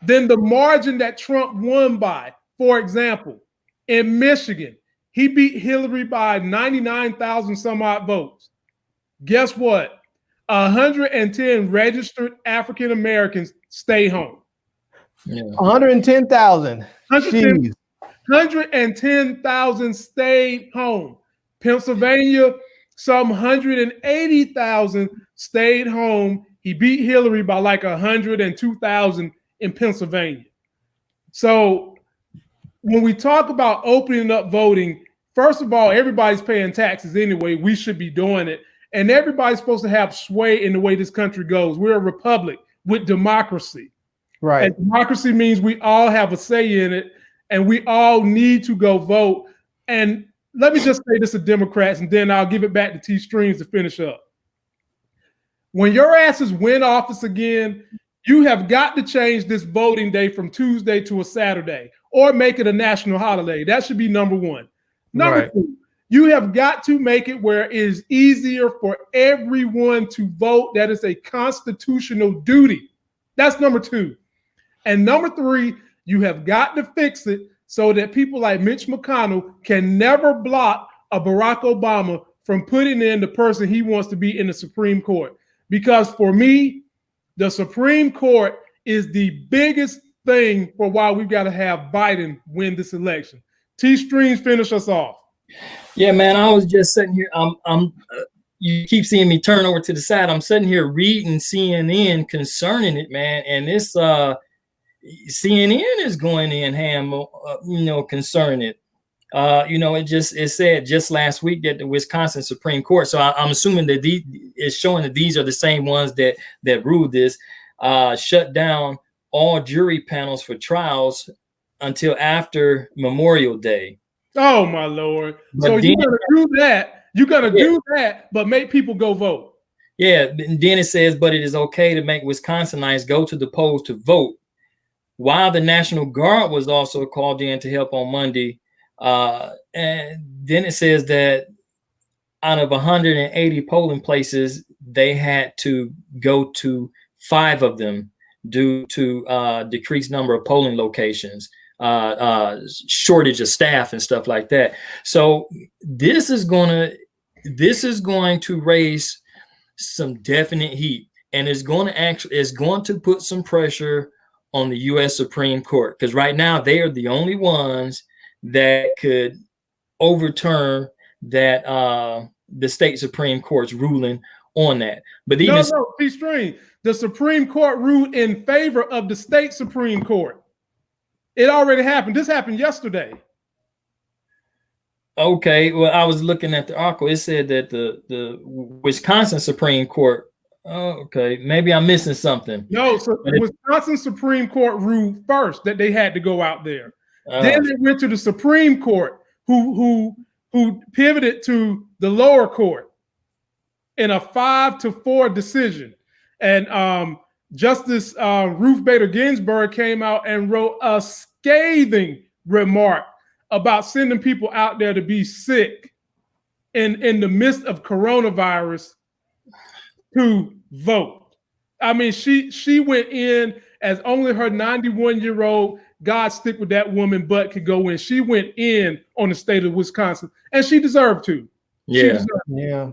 than the margin that Trump won by. For example, in Michigan, he beat Hillary by 99,000 some odd votes. Guess what? 110 registered African Americans stay home. Yeah. 110,000. 110,000 stayed home. Pennsylvania, some 180,000 stayed home. He beat Hillary by like 102,000 in Pennsylvania. So when we talk about opening up voting, first of all, everybody's paying taxes anyway. We should be doing it. And everybody's supposed to have sway in the way this country goes. We're a republic with democracy. Right. And democracy means we all have a say in it, and we all need to go vote. And let me just say this to Democrats, and then I'll give it back to T Streams to finish up. When your asses win office again, you have got to change this voting day from Tuesday to a Saturday, or make it a national holiday. That should be number one. Number two, you have got to make it where it is easier for everyone to vote. That is a constitutional duty. That's number two. And number three, you have got to fix it so that people like Mitch McConnell can never block a Barack Obama from putting in the person he wants to be in the Supreme Court. Because for me, the Supreme Court is the biggest thing for why we've got to have Biden win this election. T Streams, finish us off. Yeah, man, I was just sitting here. You keep seeing me turn over to the side. I'm sitting here reading CNN concerning it, man. And this CNN is going in ham, concerning it. It said just last week that the Wisconsin Supreme Court. So I'm assuming that it's showing that these are the same ones that ruled this, shut down all jury panels for trials until after Memorial Day. Oh my Lord! But so you're gonna do that? You're gonna do that, but make people go vote? Yeah. Then it says, but it is okay to make Wisconsinites go to the polls to vote. While the National Guard was also called in to help on Monday. And then it says that out of 180 polling places, they had to go to 5 of them due to decreased number of polling locations, shortage of staff and stuff like that. So this is going to raise some definite heat, and it's going to put some pressure on the U.S. Supreme Court, because right now they are the only ones that could overturn that the state Supreme Court's ruling on that. But even T-Stream, the Supreme Court ruled in favor of the state Supreme Court. It already happened. This happened yesterday. Okay, well, I was looking at the article. It said that the Wisconsin Supreme Court. Oh, okay, maybe I'm missing something. No, so the Wisconsin Supreme Court ruled first that they had to go out there. Then it went to the Supreme Court, who pivoted to the lower court in a 5-4 decision. And Justice Ruth Bader Ginsburg came out and wrote a scathing remark about sending people out there to be sick in the midst of coronavirus to vote. I mean, she went in as only her 91-year-old God stick with that woman butt could go in. She went in on the state of Wisconsin, and she deserved to. Yeah. Yeah.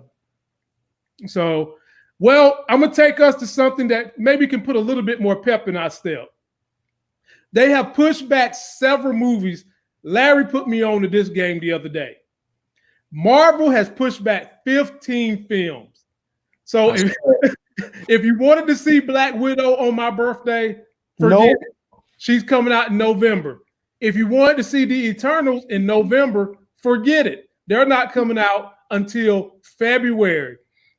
So, well, I'm going to take us to something that maybe can put a little bit more pep in our step. They have pushed back several movies. Larry put me on to this game the other day. Marvel has pushed back 15 films. So if you wanted to see Black Widow on my birthday, forget it. She's coming out in November. If you wanted to see the Eternals in November, forget it. They're not coming out until February.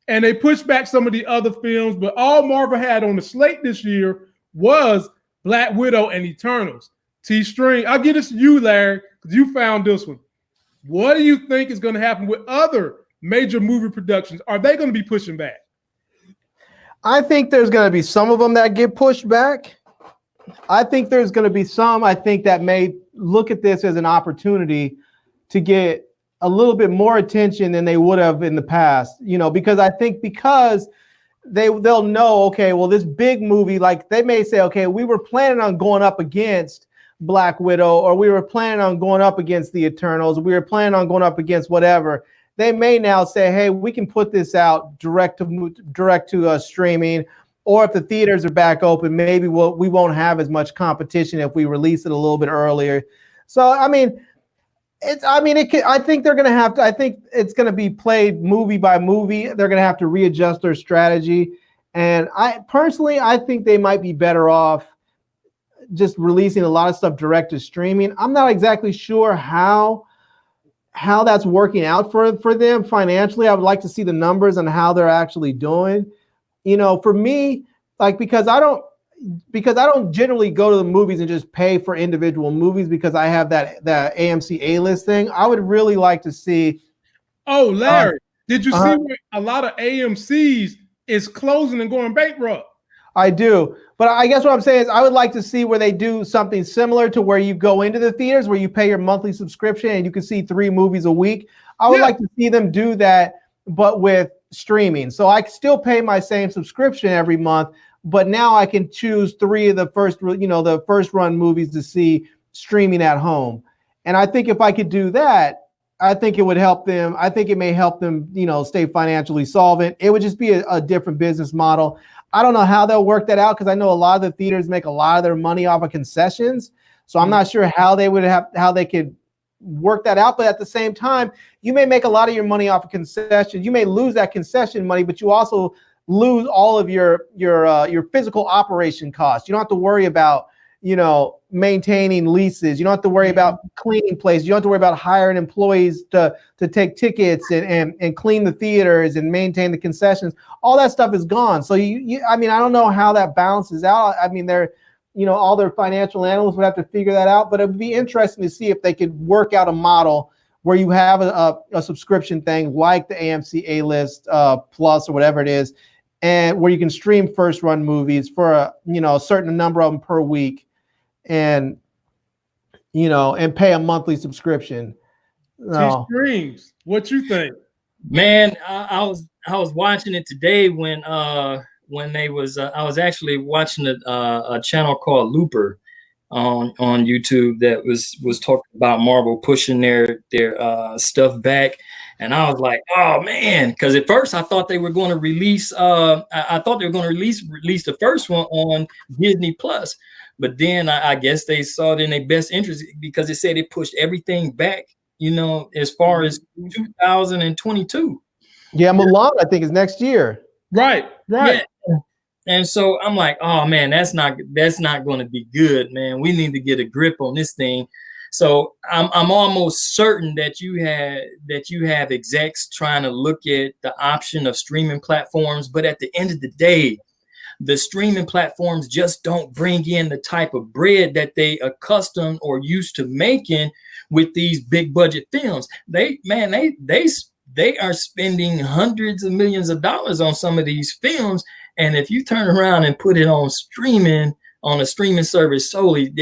And they pushed back some of the other films, but all Marvel had on the slate this year was Black Widow and Eternals. T-String, I'll give this to you, Larry, because you found this one. What do you think is going to happen with other major movie productions? Are they going to be pushing back? I think there's going to be some of them that get pushed back. I think there's going to be some, I think, that may look at this as an opportunity to get a little bit more attention than they would have in the past, you know, because I think because they'll know, okay, well, this big movie, like they may say, okay, we were planning on going up against Black Widow, or we were planning on going up against the Eternals, we were planning on going up against whatever. They may now say, hey, we can put this out direct to streaming, or if the theaters are back open, maybe we won't have as much competition if we release it a little bit earlier. So, I mean, I think they're going to have to, I think it's going to be played movie by movie. They're going to have to readjust their strategy. And I think they might be better off just releasing a lot of stuff direct to streaming. I'm not exactly sure how that's working out for them financially. I would like to see the numbers and how they're actually doing. You know, for me, like, because I don't generally go to the movies and just pay for individual movies because I have that AMC A-list thing. I would really like to see. Oh, Larry, did you see where a lot of AMCs is closing and going bankrupt? I do. But I guess what I'm saying is I would like to see where they do something similar to where you go into the theaters, where you pay your monthly subscription and you can see 3 movies a week. I would like to see them do that, but with streaming. So I still pay my same subscription every month, but now I can choose 3 of the first run movies to see streaming at home. And I think if I could do that, I think it would help them. I think it may help them, you know, stay financially solvent. It would just be a different business model. I don't know how they'll work that out because I know a lot of the theaters make a lot of their money off of concessions. So I'm not sure how they could work that out. But at the same time, you may make a lot of your money off of concessions. You may lose that concession money, but you also lose all of your physical operation costs. You don't have to worry about, you know, maintaining leases. You don't have to worry about cleaning places. You don't have to worry about hiring employees to take tickets and clean the theaters and maintain the concessions. All that stuff is gone. So I mean, I don't know how that balances out. I mean, all their financial analysts would have to figure that out, but it would be interesting to see if they could work out a model where you have a subscription thing like the AMC A-List Plus or whatever it is, and where you can stream first run movies for a certain number of them per week, and pay a monthly subscription. Streams. What you think? Man, I was watching it today when they was I was actually watching a channel called Looper on YouTube that was talking about Marvel pushing their stuff back, and I was like, oh man, because at first I thought they were going to release release the first one on Disney Plus, but then I guess they saw it in their best interest because it said it pushed everything back, as far as 2022. Yeah, Mulan, I think, is next year. Right. Yeah. And so I'm like, oh man, that's not going to be good, man. We need to get a grip on this thing. So I'm almost certain that you have execs trying to look at the option of streaming platforms, but at the end of the day, the streaming platforms just don't bring in the type of bread that they accustomed or used to making with these big budget films. They are spending hundreds of millions of dollars on some of these films. And if you turn around and put it on streaming, on a streaming service solely,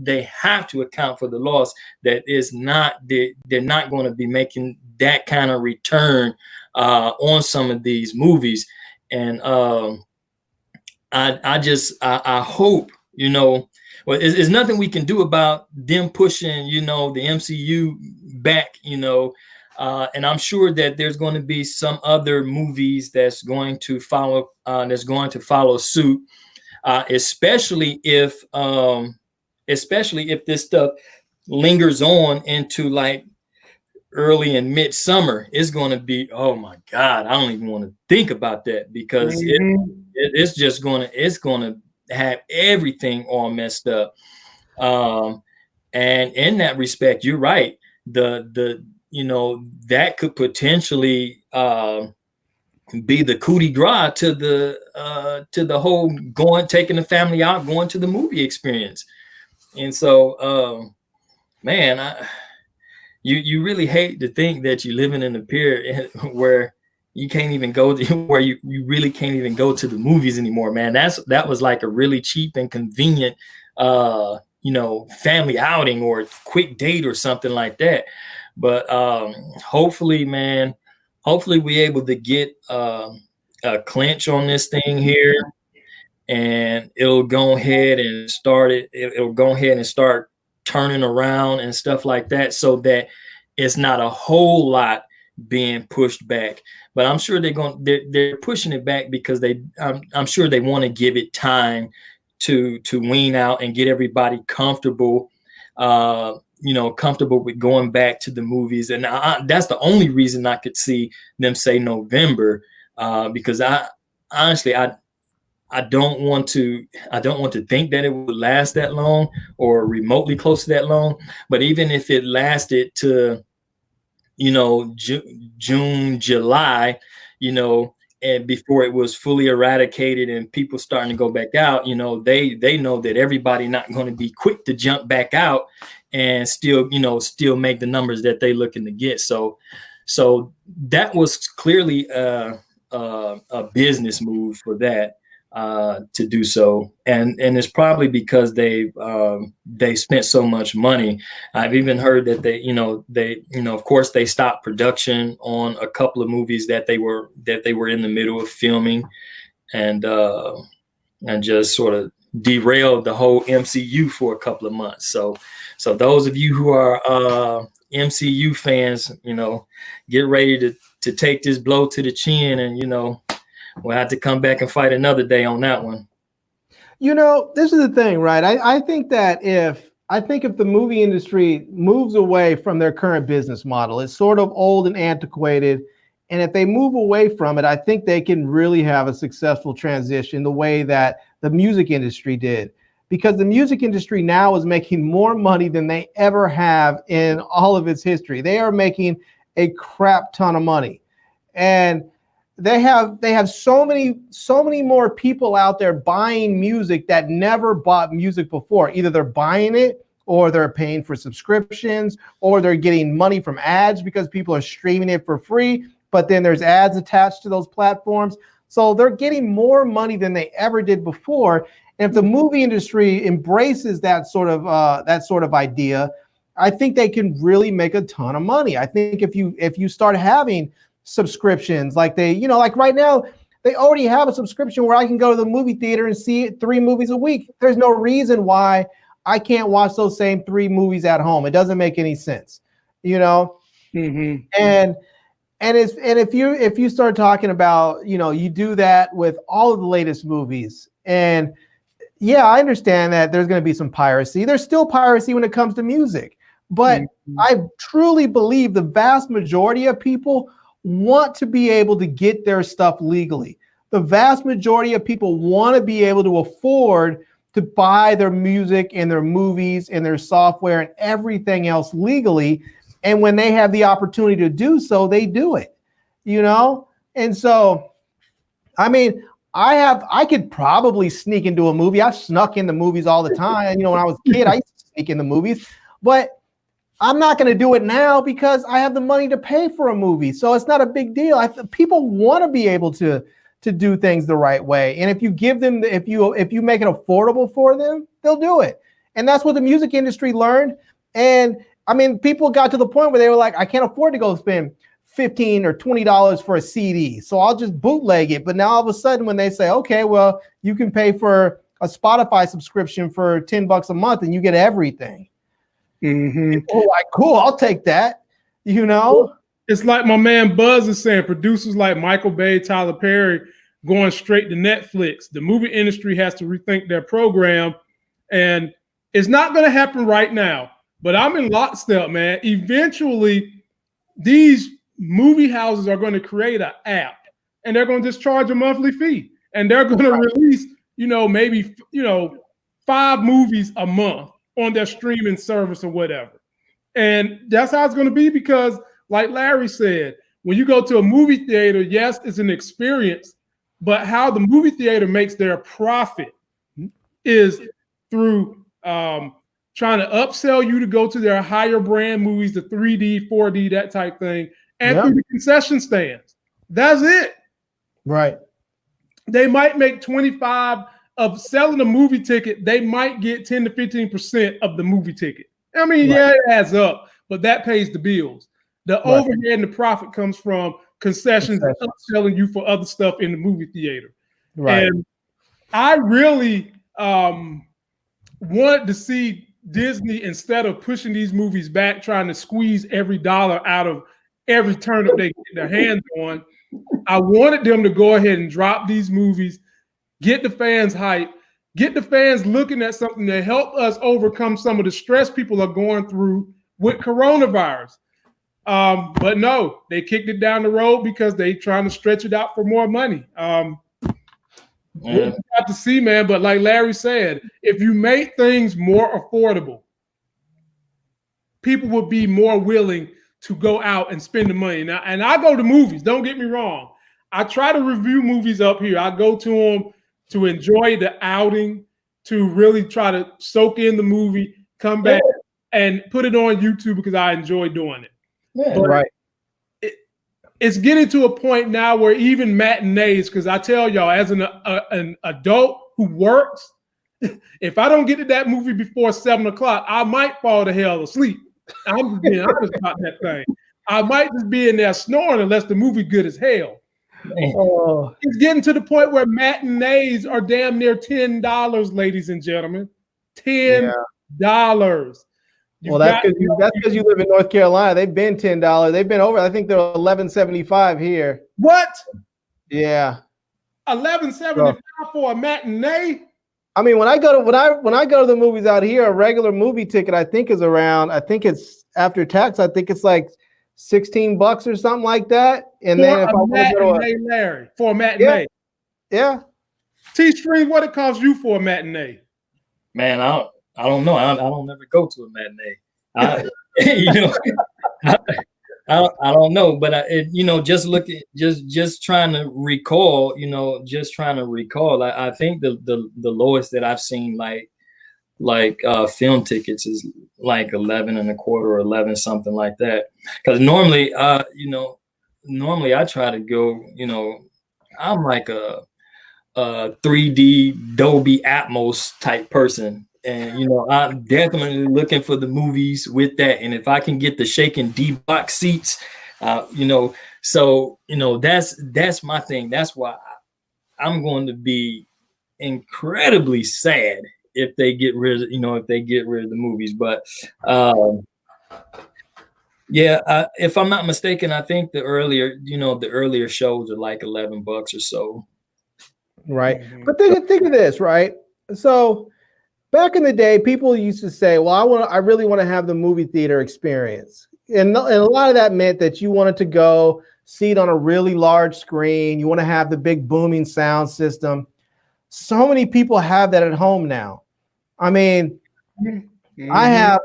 they have to account for the loss that is not, they're not going to be making that kind of return on some of these movies. And I hope, you know, well, there's nothing we can do about them pushing, you know, the MCU back, you know, and I'm sure that there's going to be some other movies that's going to follow suit, especially if this stuff lingers on into like early and midsummer. It's going to be, oh my God, I don't even want to think about that, because it's just going to have everything all messed up. And in that respect, you're right. The you know, that could potentially be the coup de grace to the whole taking the family out, going to the movie experience. And so, man, you really hate to think that you're living in a period where you can't even go to, where you really can't even go to the movies anymore, man. That was like a really cheap and convenient, you know, family outing or quick date or something like that. But hopefully, man, we're able to get a clinch on this thing here, and it'll go ahead and start it'll go ahead and start turning around and stuff like that, so that it's not a whole lot being pushed back. But I'm sure they're pushing it back because I'm sure they want to give it time to wean out and get everybody comfortable, you know, comfortable with going back to the movies. And that's the only reason I could see them say November, because I honestly don't want to think that it would last that long or remotely close to that long. But even if it lasted to, you know, June, July, you know, and before it was fully eradicated and people starting to go back out, you know, they know that everybody not going to be quick to jump back out and still make the numbers that they looking to get. So that was clearly a business move for that, to do so, and it's probably because they spent so much money. I've even heard that they of course they stopped production on a couple of movies that they were in the middle of filming, and just sort of derailed the whole MCU for a couple of months. So those of you who are MCU fans, you know, get ready to take this blow to the chin, and, you know, we'll have to come back and fight another day on that one. You know, this is the thing, right? I think that if the movie industry moves away from their current business model, it's sort of old and antiquated. And if they move away from it, I think they can really have a successful transition the way that the music industry did. Because the music industry now is making more money than they ever have in all of its history. They are making a crap ton of money. And they have so many more people out there buying music that never bought music before. Either they're buying it, or they're paying for subscriptions, or they're getting money from ads because people are streaming it for free, but then there's ads attached to those platforms. So they're getting more money than they ever did before. And if the movie industry embraces that sort of idea, I think they can really make a ton of money. I think if you start having subscriptions like like right now, they already have a subscription where I can go to the movie theater and see 3 movies a week. There's no reason why I can't watch those same 3 movies at home. It doesn't make any sense, you know? Mm-hmm. And if you start talking about, you know, you do that with all of the latest movies, and yeah, I understand that there's going to be some piracy. There's still piracy when it comes to music, but I truly believe the vast majority of people want to be able to get their stuff legally. The vast majority of people want to be able to afford to buy their music and their movies and their software and everything else legally. And when they have the opportunity to do so, they do it, you know? And so, I mean, I could probably sneak into a movie. I've snuck into movies all the time. You know, when I was a kid, I used to sneak into movies, but I'm not going to do it now because I have the money to pay for a movie. So it's not a big deal. People want to be able to to do things the right way. And if you give them, if you make it affordable for them, they'll do it. And that's what the music industry learned. And I mean, people got to the point where they were like, I can't afford to go spend $15 or $20 for a CD, so I'll just bootleg it. But now all of a sudden, when they say, okay, well, you can pay for a Spotify subscription for $10 a month and you get everything. Mm-hmm. Oh, like, cool, I'll take that. You know, it's like my man Buzz is saying, producers like Michael Bay, Tyler Perry going straight to Netflix. The movie industry has to rethink their program, and it's not going to happen right now. But I'm in lockstep, man. Eventually, these movie houses are going to create an app, and they're going to just charge a monthly fee, and they're going to release, maybe 5 movies a month on their streaming service or whatever. And that's how it's going to be, because like Larry said, when you go to a movie theater, yes, it's an experience, but how the movie theater makes their profit is through trying to upsell you to go to their higher brand movies, the 3D, 4D, that type thing, and through the concession stands. That's it. Right. They might make 25 of selling a movie ticket. They might get 10 to 15% of the movie ticket. I mean, yeah, it adds up, but that pays the bills. The overhead and the profit comes from concessions and upselling you for other stuff in the movie theater. Right. And I really wanted to see Disney, instead of pushing these movies back, trying to squeeze every dollar out of every turnip they get their hands on. I wanted them to go ahead and drop these movies, get the fans hyped, get the fans looking at something to help us overcome some of the stress people are going through with coronavirus. But no, they kicked it down the road because they trying to stretch it out for more money. We'll have to see, man. But like Larry said, if you make things more affordable, people will be more willing to go out and spend the money. Now, and I go to movies, don't get me wrong. I try to review movies up here. I go to them to enjoy the outing, to really try to soak in the movie, come back and put it on YouTube because I enjoy doing it. Right. It's getting to a point now where even matinees, because I tell y'all, as an adult who works, if I don't get to that movie before 7 o'clock, I might fall the hell asleep. I'm just being honest about that thing. I might just be in there snoring unless the movie good as hell. It's getting to the point where matinees are damn near $10, ladies and gentlemen. $10. Well, that's because you live in North Carolina. They've been $10. They've been over. I think they're $11.75 here. What? Yeah, $11.75 for a matinee. I mean, when I go to the movies out here, a regular movie ticket I think is around. I think it's after tax. I think it's like $16 or something like that. And then if I want to go to Larry, for a matinee, yeah. T-Stream, what it costs you for a matinee? Man, I don't know. I don't ever go to a matinee. I don't know, but just trying to recall. I think the lowest that I've seen like film tickets is like 11 and a quarter or 11 something like that. Because normally I try to go. I'm like a 3D Dolby Atmos type person. And I'm definitely looking for the movies with that. And if I can get the shaking D-box seats, so that's my thing. That's why I'm going to be incredibly sad if they get rid of the movies. But if I'm not mistaken, I think the earlier shows are like $11 or so. Right. But think of this, right? So back in the day, people used to say, well, I really want to have the movie theater experience. And a lot of that meant that you wanted to go see it on a really large screen. You want to have the big booming sound system. So many people have that at home now. I mean, I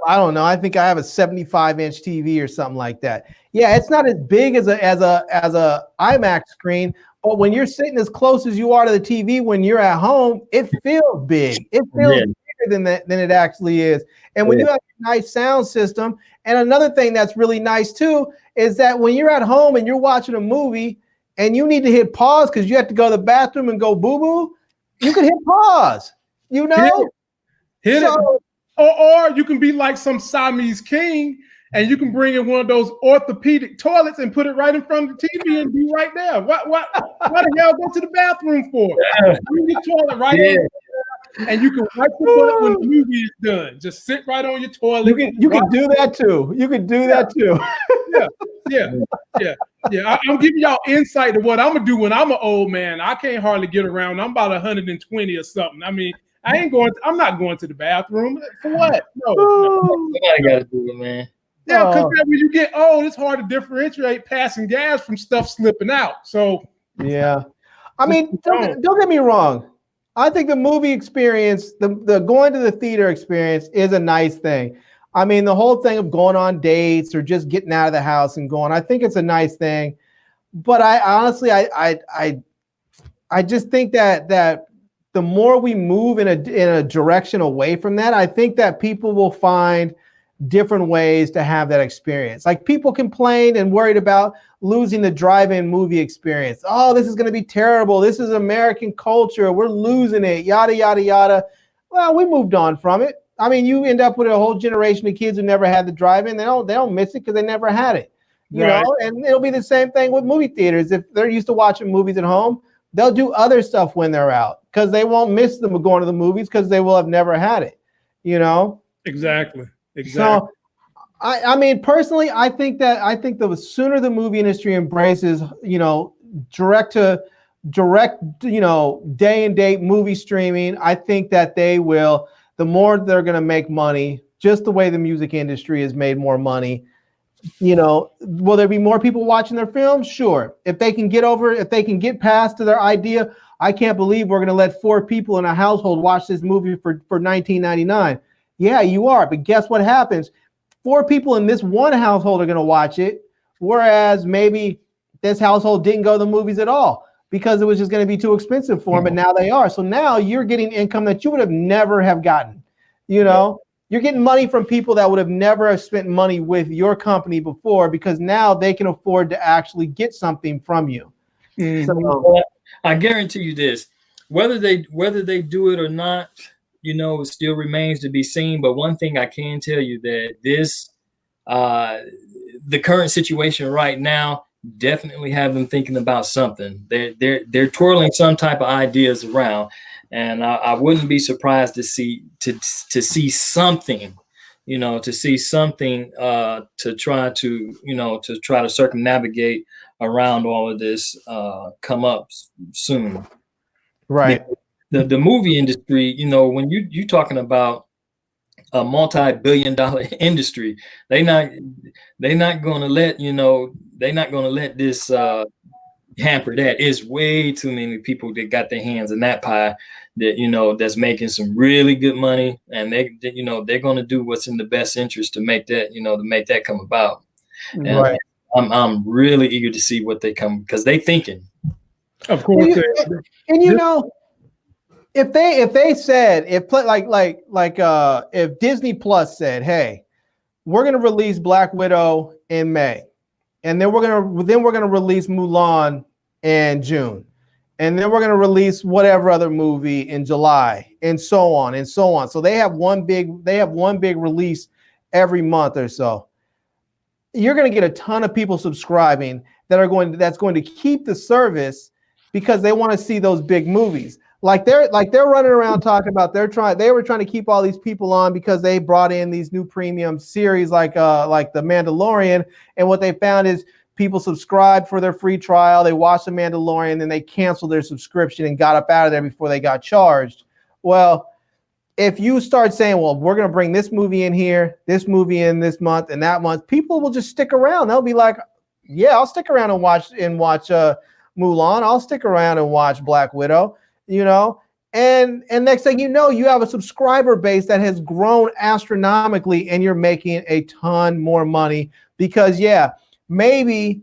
think I have a 75-inch TV or something like that. Yeah, it's not as big as a IMAX screen, but when you're sitting as close as you are to the TV when you're at home, it feels big. It feels than it actually is. And when you have a nice sound system, and another thing that's really nice too is that when you're at home and you're watching a movie, and you need to hit pause because you have to go to the bathroom and go boo-boo, you can hit pause, you know? Hit it. Or you can be like some Siamese king and you can bring in one of those orthopedic toilets and put it right in front of the TV and be right there. What the hell go to the bathroom for? Bring your toilet right in, and you can wipe your butt when the movie is done. Just sit right on your toilet. You can do that too. You can do that too. Yeah. I'm giving y'all insight to what I'm gonna do when I'm an old man. I can't hardly get around. I'm about 120 or something. I mean, I'm not going to the bathroom. For what? No. Somebody gotta do it, man. Yeah, because when you get old, it's hard to differentiate passing gas from stuff slipping out. So yeah, I mean, don't get me wrong. I think the movie experience, the going to the theater experience, is a nice thing. I mean, the whole thing of going on dates or just getting out of the house and going, I think it's a nice thing. But I honestly, I just think that the more we move in a direction away from that, I think that people will find different ways to have that experience. Like, people complained and worried about losing the drive-in movie experience. Oh, this is going to be terrible. This is American culture. We're losing it. Yada, yada, yada. Well, we moved on from it. I mean, you end up with a whole generation of kids who never had the drive-in. They don't miss it because they never had it. You know, and it'll be the same thing with movie theaters. If they're used to watching movies at home, they'll do other stuff when they're out because they won't miss them going to the movies because they will have never had it. You know? Exactly. So, I mean, personally, I think the sooner the movie industry embraces, you know, direct, you know, day and date movie streaming, I think that they will, the more they're going to make money, just the way the music industry has made more money. You know, will there be more people watching their films? Sure. If they can get past to their idea, I can't believe we're going to let 4 people in a household watch this movie for $19.99. Yeah, you are. But guess what happens? 4 people in this one household are going to watch it, whereas maybe this household didn't go to the movies at all because it was just going to be too expensive for them, but now they are. So now you're getting income that you would have never have gotten. You know, you're getting money from people that would have never have spent money with your company before because now they can afford to actually get something from you. So, I guarantee you this, whether they do it or not, you know, it still remains to be seen. But one thing I can tell you that this, the current situation right now, definitely have them thinking about something. They're twirling some type of ideas around, and I wouldn't be surprised to see something, you know, to try to circumnavigate around all of this come up soon. Right. The movie industry, you know, when you talking about a multi-billion-dollar industry, they're not going to let this hamper that. It's way too many people that got their hands in that pie that, you know, that's making some really good money, and they're going to do what's in the best interest to make that come about. Right. And I'm really eager to see what they come, because they thinking. Of course. And you know, if Disney Plus said, hey, we're going to release Black Widow in May, and then we're going to release Mulan in June, and then we're going to release whatever other movie in July, and so on and so on. So they have one big release every month or so. You're going to get a ton of people subscribing that's going to keep the service because they want to see those big movies. Like they're running around talking about they were trying to keep all these people on because they brought in these new premium series like The Mandalorian, and what they found is people subscribed for their free trial, they watched The Mandalorian, then they canceled their subscription and got up out of there before they got charged. Well, if you start saying, well, we're going to bring this movie in here, this movie in this month and that month, people will just stick around. They'll be like, yeah, I'll stick around and watch Mulan. I'll stick around and watch Black Widow. You know, and next thing you know, you have a subscriber base that has grown astronomically, and you're making a ton more money because maybe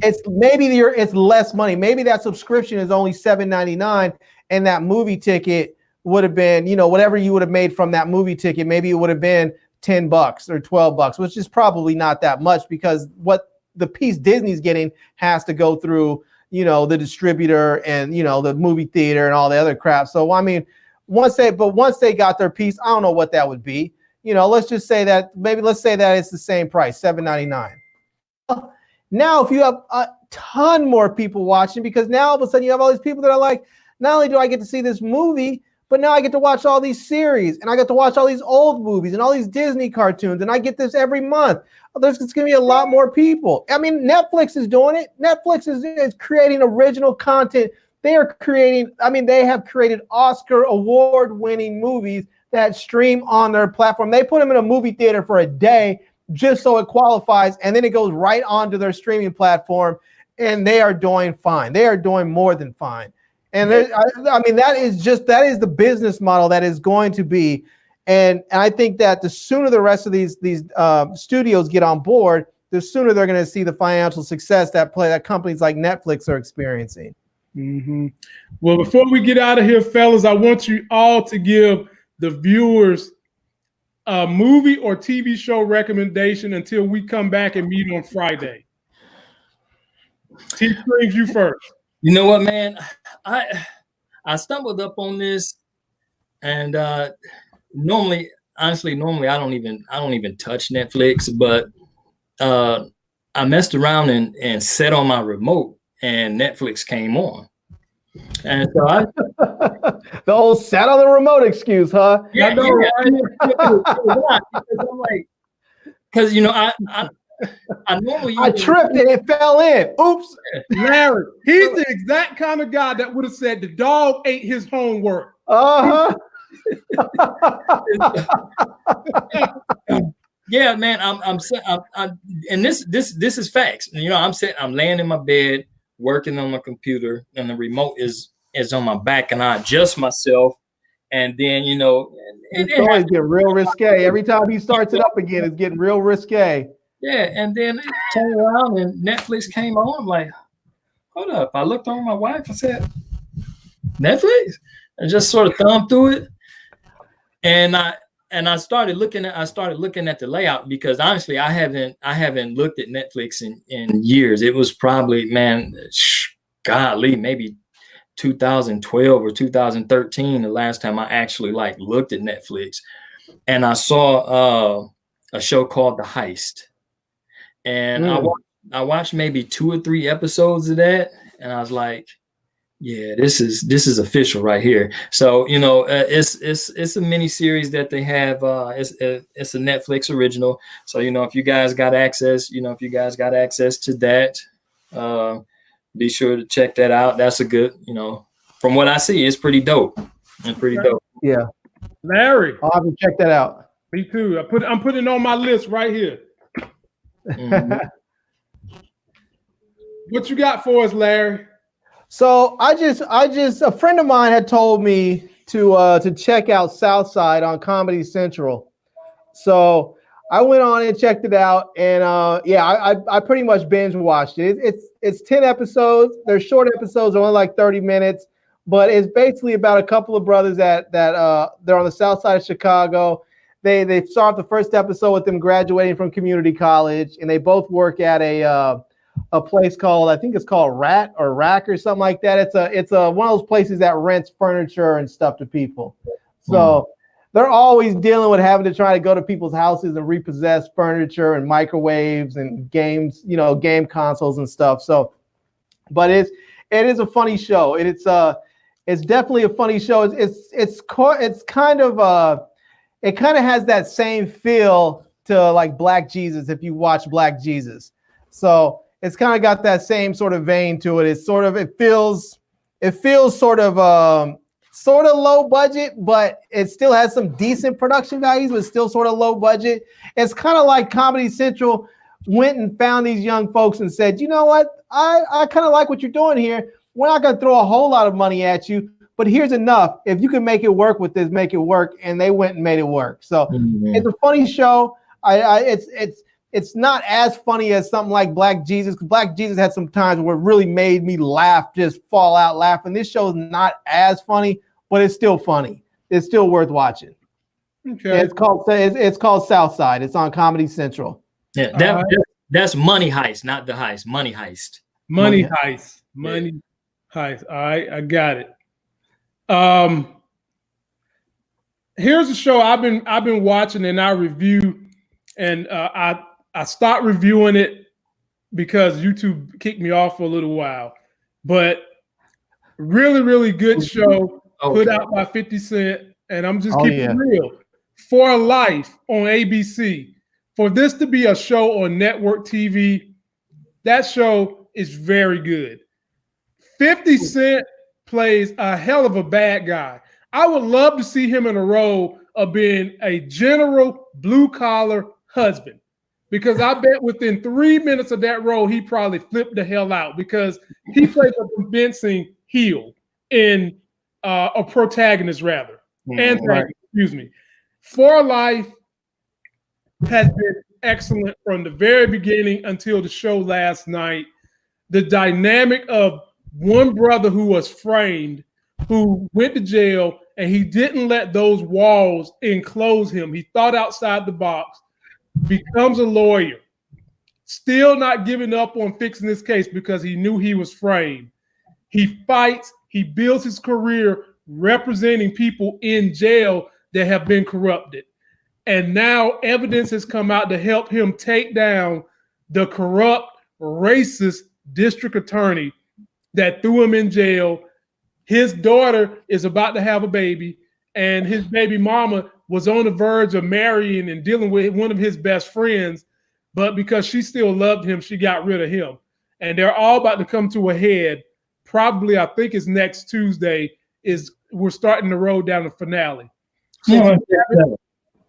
it's less money. Maybe that subscription is only $7.99, and that movie ticket would have been, you know, whatever you would have made from that movie ticket, maybe it would have been $10 or $12, which is probably not that much because what the piece Disney's getting has to go through, you know, the distributor and, you know, the movie theater and all the other crap. So, I mean, once they got their piece, I don't know what that would be. You know, let's just say that let's say that it's the same price, $7.99. Now, if you have a ton more people watching, because now all of a sudden you have all these people that are like, not only do I get to see this movie, but now I get to watch all these series, and I get to watch all these old movies and all these Disney cartoons, and I get this every month. There's going to be a lot more people. I mean, Netflix is doing it. Netflix is creating original content. They have created Oscar award-winning movies that stream on their platform. They put them in a movie theater for a day just so it qualifies, and then it goes right onto their streaming platform, and they are doing fine. They are doing more than fine. And I mean, that is the business model that is going to be. And I think that the sooner the rest of these studios get on board, the sooner they're going to see the financial success that companies like Netflix are experiencing. Mm-hmm. Well, before we get out of here, fellas, I want you all to give the viewers a movie or TV show recommendation until we come back and meet on Friday. T-Streams, you first. You know what, man? I stumbled up on this, and normally I don't even touch Netflix, but I messed around and set on my remote, and Netflix came on. And so the old sat on the remote excuse, huh? Yeah, I know, right? I'm like, because you know, I normally tripped and it fell in. Oops. Larry, he's the exact kind of guy that would have said the dog ate his homework. Yeah, man. I'm and this is facts. You know, I'm laying in my bed working on my computer, and the remote is on my back, and I adjust myself, and then you know, it's always getting real risque. Every time he starts it up again, it's getting real risque. Yeah, and then it turned around and Netflix came on. I'm like, hold up. I looked on my wife. I said, Netflix? And just sort of thumbed through it. And I started looking at the layout, because honestly, I haven't looked at Netflix in years. It was probably, man, golly, maybe 2012 or 2013, the last time I actually like looked at Netflix. And I saw a show called The Heist. And I watched maybe 2 or 3 episodes of that, and I was like, yeah, this is official right here. So, you know, it's a mini series that they have. It's a Netflix original. So, you know, if you guys got access to that, be sure to check that out. That's a good, you know, from what I see, it's pretty dope. It's pretty dope. Yeah. Larry, I'll have to check that out. Me too. I'm putting it on my list right here. Mm-hmm. What you got for us, Larry? So I just a friend of mine had told me to check out Southside on Comedy Central. So I went on and checked it out, and I pretty much binge watched it. It's 10 episodes. They're short episodes, only like 30 minutes, but it's basically about a couple of brothers that they're on the south side of Chicago. They start the first episode with them graduating from community college, and they both work at a place called, I think it's called Rack or something like that. It's one of those places that rents furniture and stuff to people. So they're always dealing with having to try to go to people's houses and repossess furniture and microwaves and games, you know, game consoles and stuff. So, but it is a funny show. It's definitely a funny show. It kind of has that same feel to like Black Jesus, if you watch Black Jesus. So it's kind of got that same sort of vein to it. It feels sort of low budget, but it still has some decent production values, but still sort of low budget. It's kind of like Comedy Central went and found these young folks and said, you know what? I kind of like what you're doing here. We're not going to throw a whole lot of money at you, but here's enough. If you can make it work with this, make it work. And they went and made it work. So It's a funny show. It's not as funny as something like Black Jesus, because Black Jesus had some times where it really made me laugh, just fall out laughing. This show is not as funny, but it's still funny. It's still worth watching. Okay. It's called Southside. It's on Comedy Central. Yeah, That's Money Heist, not The Heist. Money Heist. Money Heist. Money Heist. All right, I got it. Here's a show I've been watching and I review, and I stopped reviewing it because YouTube kicked me off for a little while. But really, really good show put out by 50 Cent, and I'm just keeping it real. For Life on ABC. For this to be a show on network TV, that show is very good. 50 Cent plays a hell of a bad guy. I would love to see him in a role of being a general blue-collar husband, because I bet within 3 minutes of that role, he probably flipped the hell out, because he plays a convincing heel in a protagonist, rather. Excuse me. For Life has been excellent from the very beginning until the show last night. The dynamic of one brother who was framed, who went to jail, and he didn't let those walls enclose him. He thought outside the box, becomes a lawyer, still not giving up on fixing this case because he knew he was framed. He fights, he builds his career representing people in jail that have been corrupted. And now evidence has come out to help him take down the corrupt, racist district attorney that threw him in jail. His daughter is about to have a baby, and his baby mama was on the verge of marrying and dealing with one of his best friends, but because she still loved him, she got rid of him. And they're all about to come to a head. Probably, I think it's next Tuesday, we're starting the road down the finale. So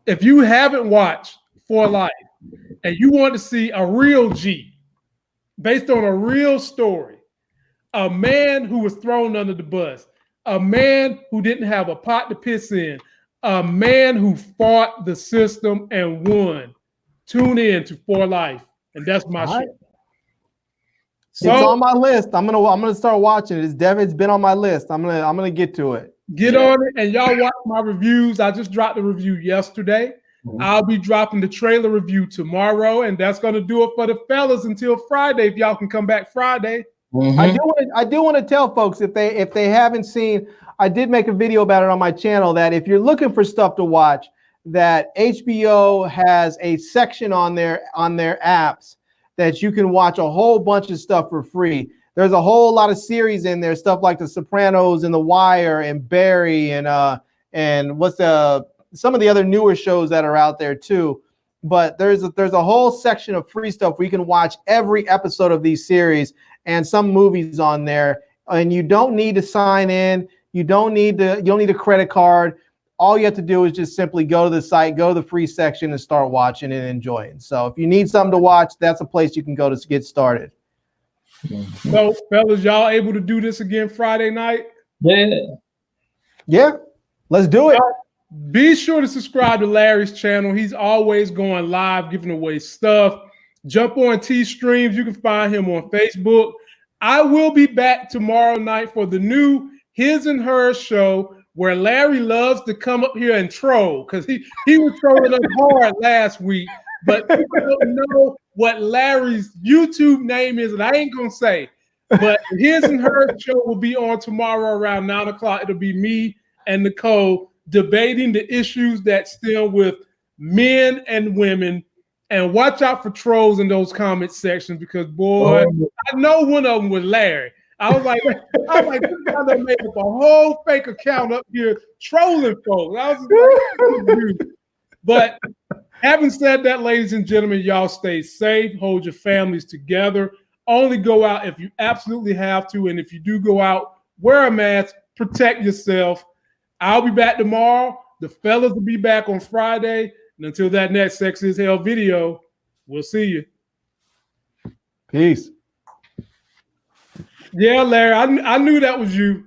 if you haven't watched For Life and you want to see a real G based on a real story, a man who was thrown under the bus, a man who didn't have a pot to piss in, a man who fought the system and won, tune in to For Life. And that's my show. So, it's on my list. I'm gonna start watching it. It's been on my list. I'm gonna get to it. Get on it, and y'all watch my reviews. I just dropped the review yesterday. I'll be dropping the trailer review tomorrow, and that's gonna do it for the fellas until Friday. If y'all can come back Friday. I do want to tell folks, if they haven't seen, I did make a video about it on my channel, that if you're looking for stuff to watch, that HBO has a section on their apps that you can watch a whole bunch of stuff for free. There's a whole lot of series in there, stuff like The Sopranos and The Wire and Barry and some of the other newer shows that are out there too. But there's a whole section of free stuff where you can watch every episode of these series and some movies on there. And you don't need to sign in. You don't need a credit card. All you have to do is just simply go to the site, go to the free section, and start watching and enjoying. So if you need something to watch, that's a place you can go to get started. So, fellas, y'all able to do this again Friday night? Yeah, let's do it. Be sure to subscribe to Larry's channel. He's always going live, giving away stuff. Jump on T-Streams. You can find him on Facebook. I will be back tomorrow night for the new His and Hers show, where Larry loves to come up here and troll, because he was trolling us hard last week. But people don't know what Larry's YouTube name is, and I ain't gonna say. But His and Hers show will be on tomorrow around 9 o'clock. It'll be me and Nicole debating the issues that still with men and women. And watch out for trolls in those comment sections, because boy, I know one of them was Larry. I was like, this guy made up a whole fake account up here trolling folks. I was like, but having said that, ladies and gentlemen, y'all stay safe, hold your families together. Only go out if you absolutely have to, and if you do go out, wear a mask, protect yourself. I'll be back tomorrow. The fellas will be back on Friday. And until that next Sexy as Hell video, we'll see you. Peace. Yeah, Larry, I knew that was you.